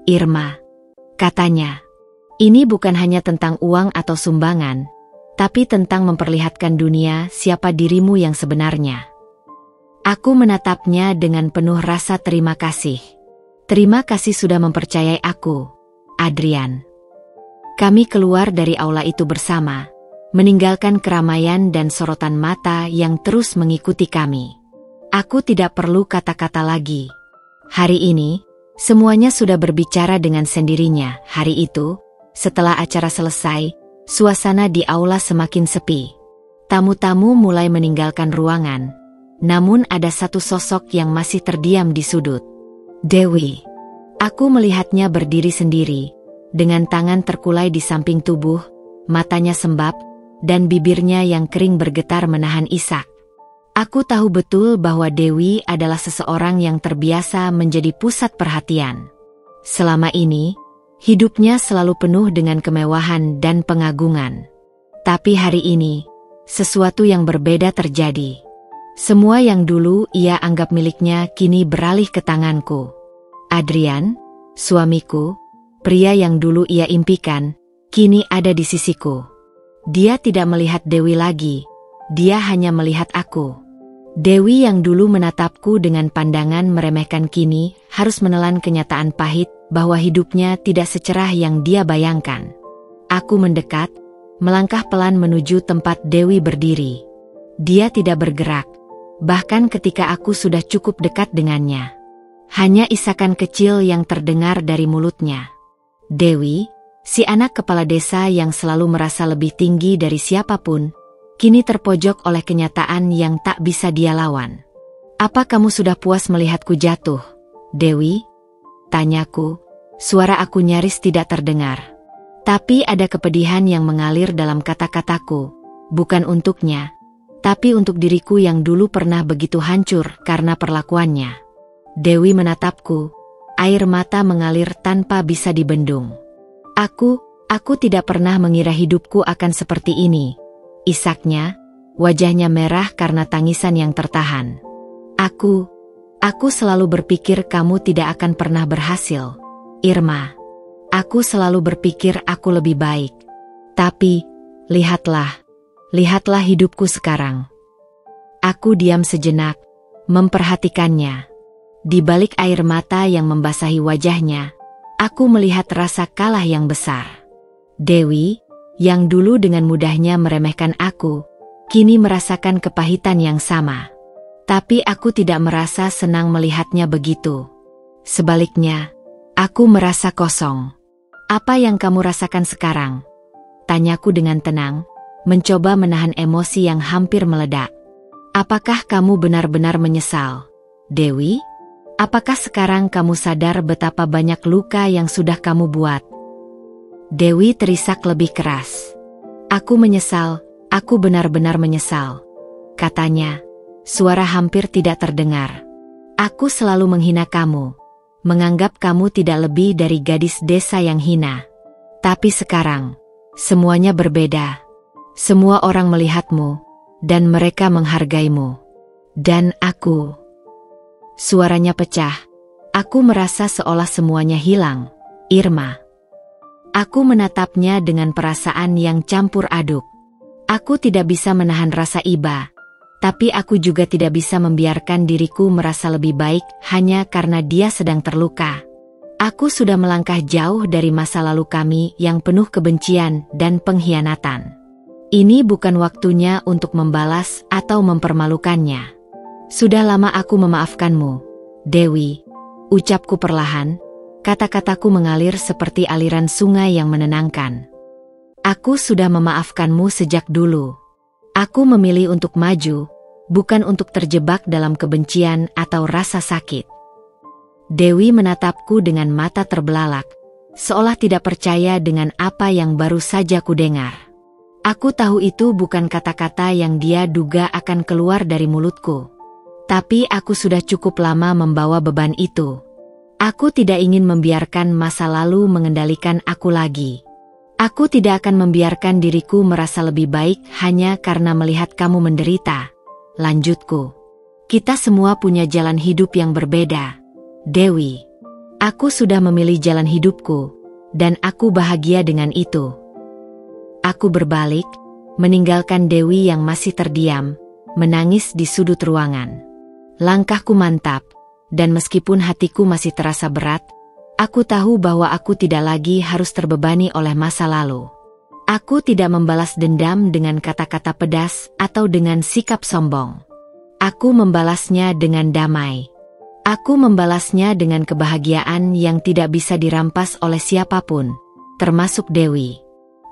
Irma, katanya. Ini bukan hanya tentang uang atau sumbangan, tapi tentang memperlihatkan dunia siapa dirimu yang sebenarnya. Aku menatapnya dengan penuh rasa terima kasih. Terima kasih sudah mempercayai aku, Adrian. Kami keluar dari aula itu bersama, meninggalkan keramaian dan sorotan mata yang terus mengikuti kami. Aku tidak perlu kata-kata lagi. Hari ini, semuanya sudah berbicara dengan sendirinya. Hari itu, setelah acara selesai, suasana di aula semakin sepi. Tamu-tamu mulai meninggalkan ruangan, namun ada satu sosok yang masih terdiam di sudut. Dewi. Aku melihatnya berdiri sendiri, dengan tangan terkulai di samping tubuh, matanya sembab, dan bibirnya yang kering bergetar menahan isak. Aku tahu betul bahwa Dewi adalah seseorang yang terbiasa menjadi pusat perhatian. Selama ini, hidupnya selalu penuh dengan kemewahan dan pengagungan. Tapi hari ini, sesuatu yang berbeda terjadi. Semua yang dulu ia anggap miliknya kini beralih ke tanganku. Adrian, suamiku, pria yang dulu ia impikan, kini ada di sisiku. Dia tidak melihat Dewi lagi, dia hanya melihat aku. Dewi yang dulu menatapku dengan pandangan meremehkan kini harus menelan kenyataan pahit bahwa hidupnya tidak secerah yang dia bayangkan. Aku mendekat, melangkah pelan menuju tempat Dewi berdiri. Dia tidak bergerak. Bahkan ketika aku sudah cukup dekat dengannya. Hanya isakan kecil yang terdengar dari mulutnya. Dewi, Si anak kepala desa yang selalu merasa lebih tinggi dari siapapun, kini terpojok oleh kenyataan yang tak bisa dia lawan. Apa kamu sudah puas melihatku jatuh, Dewi? Tanyaku, suara aku nyaris tidak terdengar. Tapi ada kepedihan yang mengalir dalam kata-kataku, bukan untuknya, tapi untuk diriku yang dulu pernah begitu hancur karena perlakuannya. Dewi menatapku, air mata mengalir tanpa bisa dibendung. Aku tidak pernah mengira hidupku akan seperti ini. Isaknya, wajahnya merah karena tangisan yang tertahan. Aku selalu berpikir kamu tidak akan pernah berhasil, Irma. Aku selalu berpikir aku lebih baik. Tapi, lihatlah hidupku sekarang. Aku diam sejenak, memperhatikannya. Di balik air mata yang membasahi wajahnya, aku melihat rasa kalah yang besar. Dewi, yang dulu dengan mudahnya meremehkan aku, kini merasakan kepahitan yang sama. Tapi aku tidak merasa senang melihatnya begitu. Sebaliknya, aku merasa kosong. Apa yang kamu rasakan sekarang? Tanyaku dengan tenang, mencoba menahan emosi yang hampir meledak. Apakah kamu benar-benar menyesal, Dewi? Apakah sekarang kamu sadar betapa banyak luka yang sudah kamu buat? Dewi terisak lebih keras. Aku menyesal, aku benar-benar menyesal, katanya. Suara hampir tidak terdengar. Aku selalu menghina kamu, menganggap kamu tidak lebih dari gadis desa yang hina. Tapi sekarang, semuanya berbeda. Semua orang melihatmu, dan mereka menghargaimu. Dan aku... Suaranya pecah. Aku merasa seolah semuanya hilang, Irma. Aku menatapnya dengan perasaan yang campur aduk. Aku tidak bisa menahan rasa iba. Tapi aku juga tidak bisa membiarkan diriku merasa lebih baik hanya karena dia sedang terluka. Aku sudah melangkah jauh dari masa lalu kami yang penuh kebencian dan pengkhianatan. Ini bukan waktunya untuk membalas atau mempermalukannya. Sudah lama aku memaafkanmu, Dewi. Ucapku perlahan, kata-kataku mengalir seperti aliran sungai yang menenangkan. Aku sudah memaafkanmu sejak dulu. Aku memilih untuk maju, bukan untuk terjebak dalam kebencian atau rasa sakit. Dewi menatapku dengan mata terbelalak, seolah tidak percaya dengan apa yang baru saja kudengar. Aku tahu itu bukan kata-kata yang dia duga akan keluar dari mulutku. Tapi aku sudah cukup lama membawa beban itu. Aku tidak ingin membiarkan masa lalu mengendalikan aku lagi. Aku tidak akan membiarkan diriku merasa lebih baik hanya karena melihat kamu menderita. Lanjutku. Kita semua punya jalan hidup yang berbeda, Dewi. Aku sudah memilih jalan hidupku, dan aku bahagia dengan itu. Aku berbalik, meninggalkan Dewi yang masih terdiam, menangis di sudut ruangan. Langkahku mantap, dan meskipun hatiku masih terasa berat, aku tahu bahwa aku tidak lagi harus terbebani oleh masa lalu. Aku tidak membalas dendam dengan kata-kata pedas atau dengan sikap sombong. Aku membalasnya dengan damai. Aku membalasnya dengan kebahagiaan yang tidak bisa dirampas oleh siapapun, termasuk Dewi.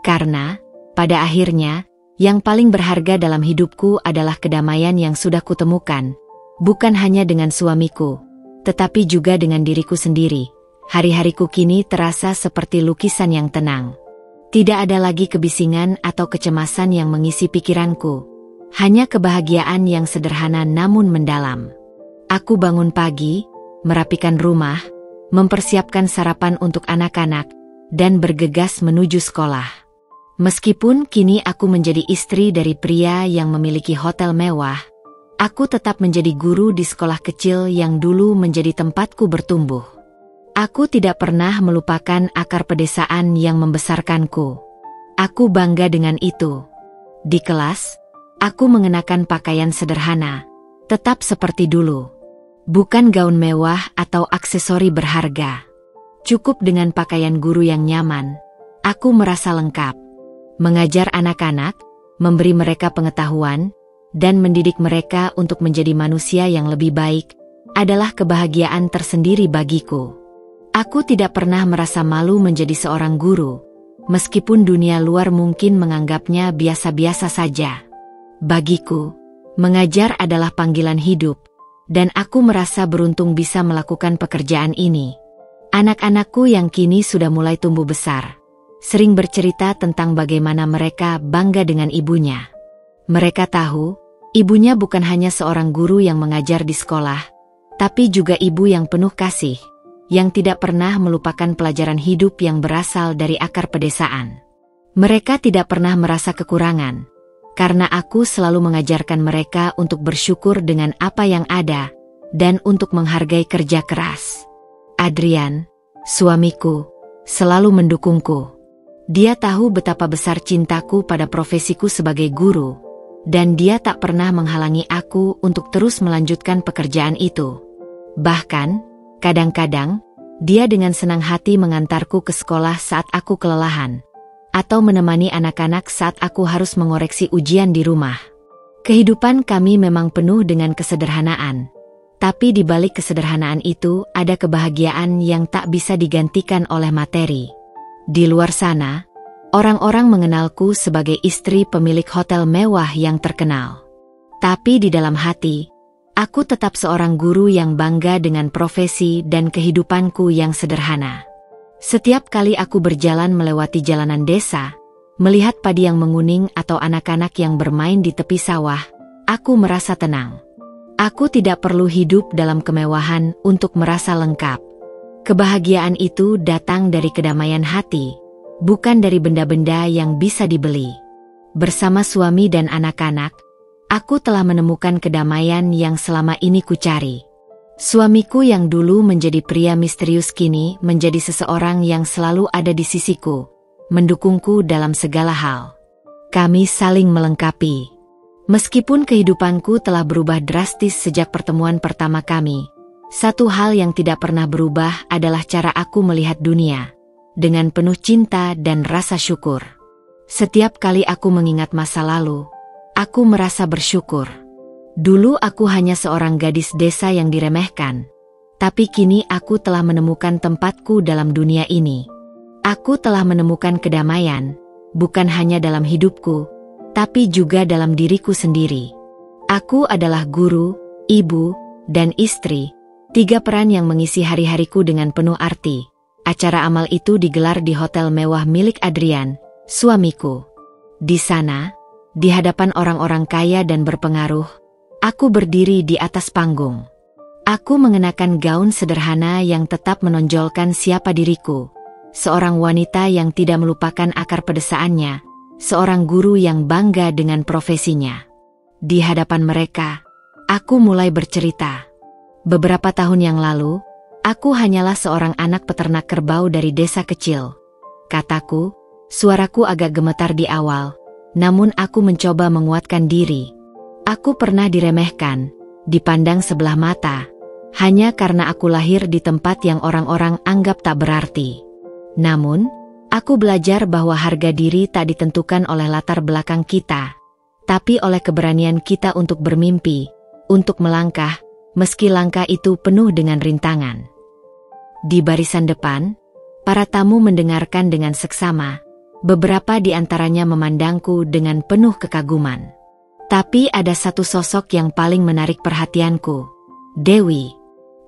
Karena, pada akhirnya, yang paling berharga dalam hidupku adalah kedamaian yang sudah kutemukan, bukan hanya dengan suamiku, tetapi juga dengan diriku sendiri. Hari-hariku kini terasa seperti lukisan yang tenang. Tidak ada lagi kebisingan atau kecemasan yang mengisi pikiranku. Hanya kebahagiaan yang sederhana namun mendalam. Aku bangun pagi, merapikan rumah, mempersiapkan sarapan untuk anak-anak, dan bergegas menuju sekolah. Meskipun kini aku menjadi istri dari pria yang memiliki hotel mewah, aku tetap menjadi guru di sekolah kecil yang dulu menjadi tempatku bertumbuh. Aku tidak pernah melupakan akar pedesaan yang membesarkanku. Aku bangga dengan itu. Di kelas, aku mengenakan pakaian sederhana, tetap seperti dulu. Bukan gaun mewah atau aksesori berharga. Cukup dengan pakaian guru yang nyaman, aku merasa lengkap. Mengajar anak-anak, memberi mereka pengetahuan, dan mendidik mereka untuk menjadi manusia yang lebih baik, adalah kebahagiaan tersendiri bagiku. Aku tidak pernah merasa malu menjadi seorang guru, meskipun dunia luar mungkin menganggapnya biasa-biasa saja. Bagiku, mengajar adalah panggilan hidup, dan aku merasa beruntung bisa melakukan pekerjaan ini. Anak-anakku yang kini sudah mulai tumbuh besar, sering bercerita tentang bagaimana mereka bangga dengan ibunya. Mereka tahu, ibunya bukan hanya seorang guru yang mengajar di sekolah, tapi juga ibu yang penuh kasih, yang tidak pernah melupakan pelajaran hidup yang berasal dari akar pedesaan. Mereka tidak pernah merasa kekurangan, karena aku selalu mengajarkan mereka untuk bersyukur dengan apa yang ada, dan untuk menghargai kerja keras. Adrian, suamiku, selalu mendukungku. Dia tahu betapa besar cintaku pada profesiku sebagai guru, dan dia tak pernah menghalangi aku untuk terus melanjutkan pekerjaan itu. Bahkan, kadang-kadang, dia dengan senang hati mengantarku ke sekolah saat aku kelelahan, atau menemani anak-anak saat aku harus mengoreksi ujian di rumah. Kehidupan kami memang penuh dengan kesederhanaan, tapi di balik kesederhanaan itu ada kebahagiaan yang tak bisa digantikan oleh materi. Di luar sana, orang-orang mengenalku sebagai istri pemilik hotel mewah yang terkenal. Tapi di dalam hati, aku tetap seorang guru yang bangga dengan profesi dan kehidupanku yang sederhana. Setiap kali aku berjalan melewati jalanan desa, melihat padi yang menguning atau anak-anak yang bermain di tepi sawah, aku merasa tenang. Aku tidak perlu hidup dalam kemewahan untuk merasa lengkap. Kebahagiaan itu datang dari kedamaian hati, bukan dari benda-benda yang bisa dibeli. Bersama suami dan anak-anak, aku telah menemukan kedamaian yang selama ini kucari. Suamiku yang dulu menjadi pria misterius kini menjadi seseorang yang selalu ada di sisiku, mendukungku dalam segala hal. Kami saling melengkapi. Meskipun kehidupanku telah berubah drastis sejak pertemuan pertama kami, satu hal yang tidak pernah berubah adalah cara aku melihat dunia, dengan penuh cinta dan rasa syukur. Setiap kali aku mengingat masa lalu, aku merasa bersyukur. Dulu aku hanya seorang gadis desa yang diremehkan, tapi kini aku telah menemukan tempatku dalam dunia ini. Aku telah menemukan kedamaian, bukan hanya dalam hidupku, tapi juga dalam diriku sendiri. Aku adalah guru, ibu, dan istri, 3 peran yang mengisi hari-hariku dengan penuh arti. Acara amal itu digelar di hotel mewah milik Adrian, suamiku. Di sana, di hadapan orang-orang kaya dan berpengaruh, aku berdiri di atas panggung. Aku mengenakan gaun sederhana yang tetap menonjolkan siapa diriku. Seorang wanita yang tidak melupakan akar pedesaannya, seorang guru yang bangga dengan profesinya. Di hadapan mereka, aku mulai bercerita. Beberapa tahun yang lalu, aku hanyalah seorang anak peternak kerbau dari desa kecil. Kataku, suaraku agak gemetar di awal, namun aku mencoba menguatkan diri. Aku pernah diremehkan, dipandang sebelah mata, hanya karena aku lahir di tempat yang orang-orang anggap tak berarti. Namun, aku belajar bahwa harga diri tak ditentukan oleh latar belakang kita, tapi oleh keberanian kita untuk bermimpi, untuk melangkah, meski langkah itu penuh dengan rintangan. Di barisan depan, para tamu mendengarkan dengan seksama, beberapa di antaranya memandangku dengan penuh kekaguman. Tapi ada satu sosok yang paling menarik perhatianku, Dewi.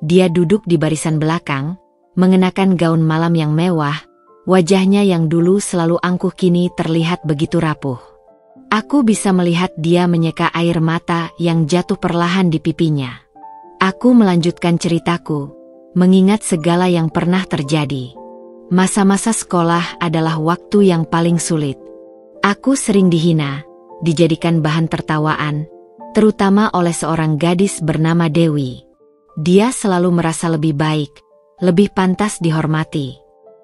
Dia duduk di barisan belakang, mengenakan gaun malam yang mewah, wajahnya yang dulu selalu angkuh kini terlihat begitu rapuh. Aku bisa melihat dia menyeka air mata yang jatuh perlahan di pipinya. Aku melanjutkan ceritaku, mengingat segala yang pernah terjadi. Masa-masa sekolah adalah waktu yang paling sulit. Aku sering dihina, dijadikan bahan tertawaan, terutama oleh seorang gadis bernama Dewi. Dia selalu merasa lebih baik, lebih pantas dihormati.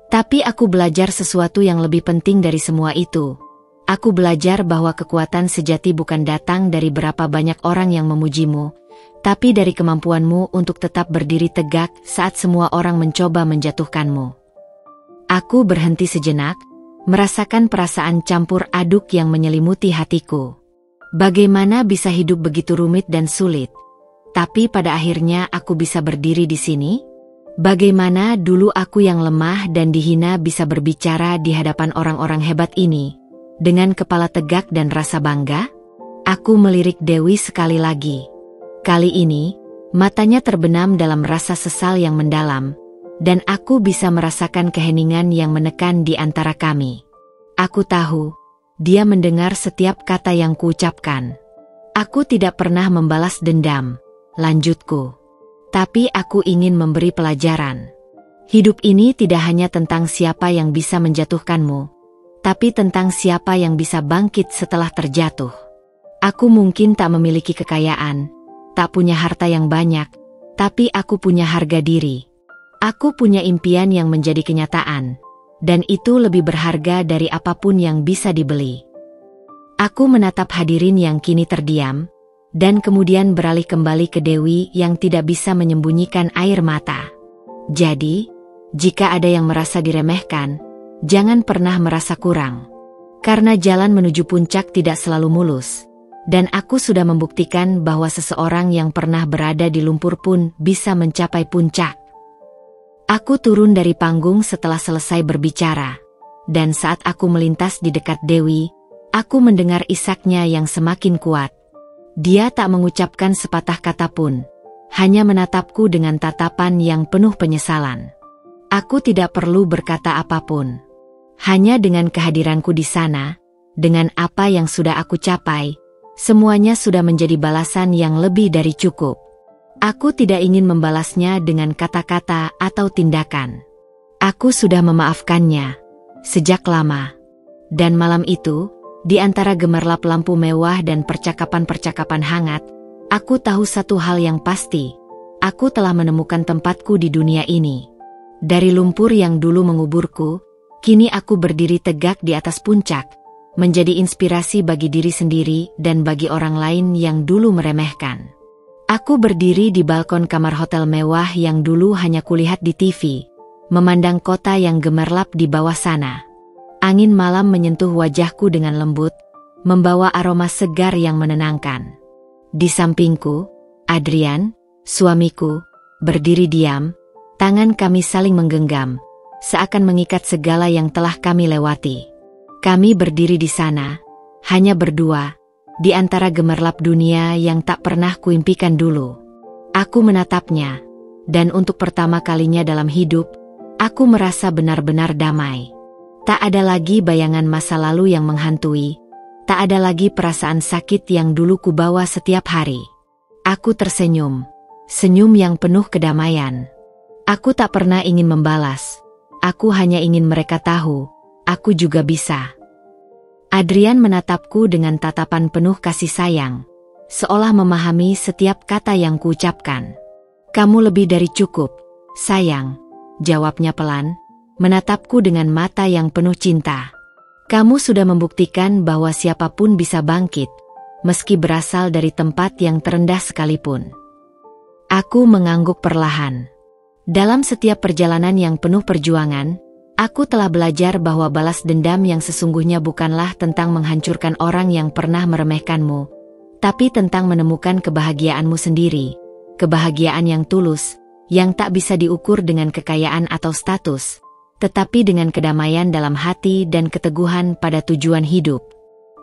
Tapi aku belajar sesuatu yang lebih penting dari semua itu. Aku belajar bahwa kekuatan sejati bukan datang dari berapa banyak orang yang memujimu, tapi dari kemampuanmu untuk tetap berdiri tegak saat semua orang mencoba menjatuhkanmu. Aku berhenti sejenak, merasakan perasaan campur aduk yang menyelimuti hatiku. Bagaimana bisa hidup begitu rumit dan sulit, tapi pada akhirnya aku bisa berdiri di sini? Bagaimana dulu aku yang lemah dan dihina bisa berbicara di hadapan orang-orang hebat ini, dengan kepala tegak dan rasa bangga? Aku melirik Dewi sekali lagi. Kali ini, matanya terbenam dalam rasa sesal yang mendalam, dan aku bisa merasakan keheningan yang menekan di antara kami. Aku tahu, dia mendengar setiap kata yang kuucapkan. Aku tidak pernah membalas dendam, lanjutku. Tapi aku ingin memberi pelajaran. Hidup ini tidak hanya tentang siapa yang bisa menjatuhkanmu, tapi tentang siapa yang bisa bangkit setelah terjatuh. Aku mungkin tak memiliki kekayaan, tak punya harta yang banyak, tapi aku punya harga diri. Aku punya impian yang menjadi kenyataan, dan itu lebih berharga dari apapun yang bisa dibeli. Aku menatap hadirin yang kini terdiam, dan kemudian beralih kembali ke Dewi yang tidak bisa menyembunyikan air mata. Jadi, jika ada yang merasa diremehkan, jangan pernah merasa kurang. Karena jalan menuju puncak tidak selalu mulus, dan aku sudah membuktikan bahwa seseorang yang pernah berada di lumpur pun bisa mencapai puncak. Aku turun dari panggung setelah selesai berbicara, dan saat aku melintas di dekat Dewi, aku mendengar isaknya yang semakin kuat. Dia tak mengucapkan sepatah kata pun, hanya menatapku dengan tatapan yang penuh penyesalan. Aku tidak perlu berkata apapun. Hanya dengan kehadiranku di sana, dengan apa yang sudah aku capai, semuanya sudah menjadi balasan yang lebih dari cukup. Aku tidak ingin membalasnya dengan kata-kata atau tindakan. Aku sudah memaafkannya sejak lama. Dan malam itu, di antara gemerlap lampu mewah dan percakapan-percakapan hangat, aku tahu satu hal yang pasti. Aku telah menemukan tempatku di dunia ini. Dari lumpur yang dulu menguburku, kini aku berdiri tegak di atas puncak, menjadi inspirasi bagi diri sendiri dan bagi orang lain yang dulu meremehkan. Aku berdiri di balkon kamar hotel mewah yang dulu hanya kulihat di TV, memandang kota yang gemerlap di bawah sana. Angin malam menyentuh wajahku dengan lembut, membawa aroma segar yang menenangkan. Di sampingku, Adrian, suamiku, berdiri diam, tangan kami saling menggenggam, seakan mengikat segala yang telah kami lewati. Kami berdiri di sana, hanya berdua, di antara gemerlap dunia yang tak pernah kuimpikan dulu. Aku menatapnya, dan untuk pertama kalinya dalam hidup, aku merasa benar-benar damai. Tak ada lagi bayangan masa lalu yang menghantui, tak ada lagi perasaan sakit yang dulu kubawa setiap hari. Aku tersenyum, senyum yang penuh kedamaian. Aku tak pernah ingin membalas, aku hanya ingin mereka tahu, aku juga bisa. Adrian menatapku dengan tatapan penuh kasih sayang, seolah memahami setiap kata yang kuucapkan. Kamu lebih dari cukup, sayang, jawabnya pelan, menatapku dengan mata yang penuh cinta. Kamu sudah membuktikan bahwa siapapun bisa bangkit, meski berasal dari tempat yang terendah sekalipun. Aku mengangguk perlahan. Dalam setiap perjalanan yang penuh perjuangan, aku telah belajar bahwa balas dendam yang sesungguhnya bukanlah tentang menghancurkan orang yang pernah meremehkanmu, tapi tentang menemukan kebahagiaanmu sendiri, kebahagiaan yang tulus, yang tak bisa diukur dengan kekayaan atau status, tetapi dengan kedamaian dalam hati dan keteguhan pada tujuan hidup.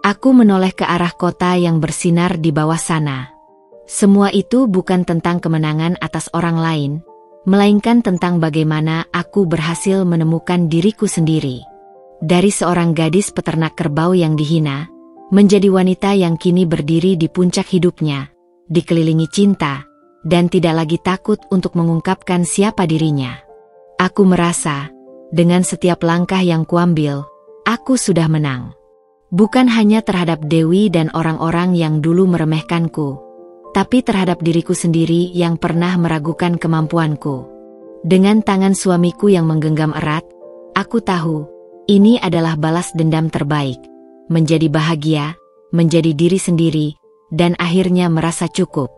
Aku menoleh ke arah kota yang bersinar di bawah sana. Semua itu bukan tentang kemenangan atas orang lain, melainkan tentang bagaimana aku berhasil menemukan diriku sendiri. Dari seorang gadis peternak kerbau yang dihina, menjadi wanita yang kini berdiri di puncak hidupnya, dikelilingi cinta, dan tidak lagi takut untuk mengungkapkan siapa dirinya. Aku merasa, dengan setiap langkah yang kuambil, aku sudah menang. Bukan hanya terhadap Dewi dan orang-orang yang dulu meremehkanku, tapi terhadap diriku sendiri yang pernah meragukan kemampuanku. Dengan tangan suamiku yang menggenggam erat, aku tahu, ini adalah balas dendam terbaik. Menjadi bahagia, menjadi diri sendiri, dan akhirnya merasa cukup.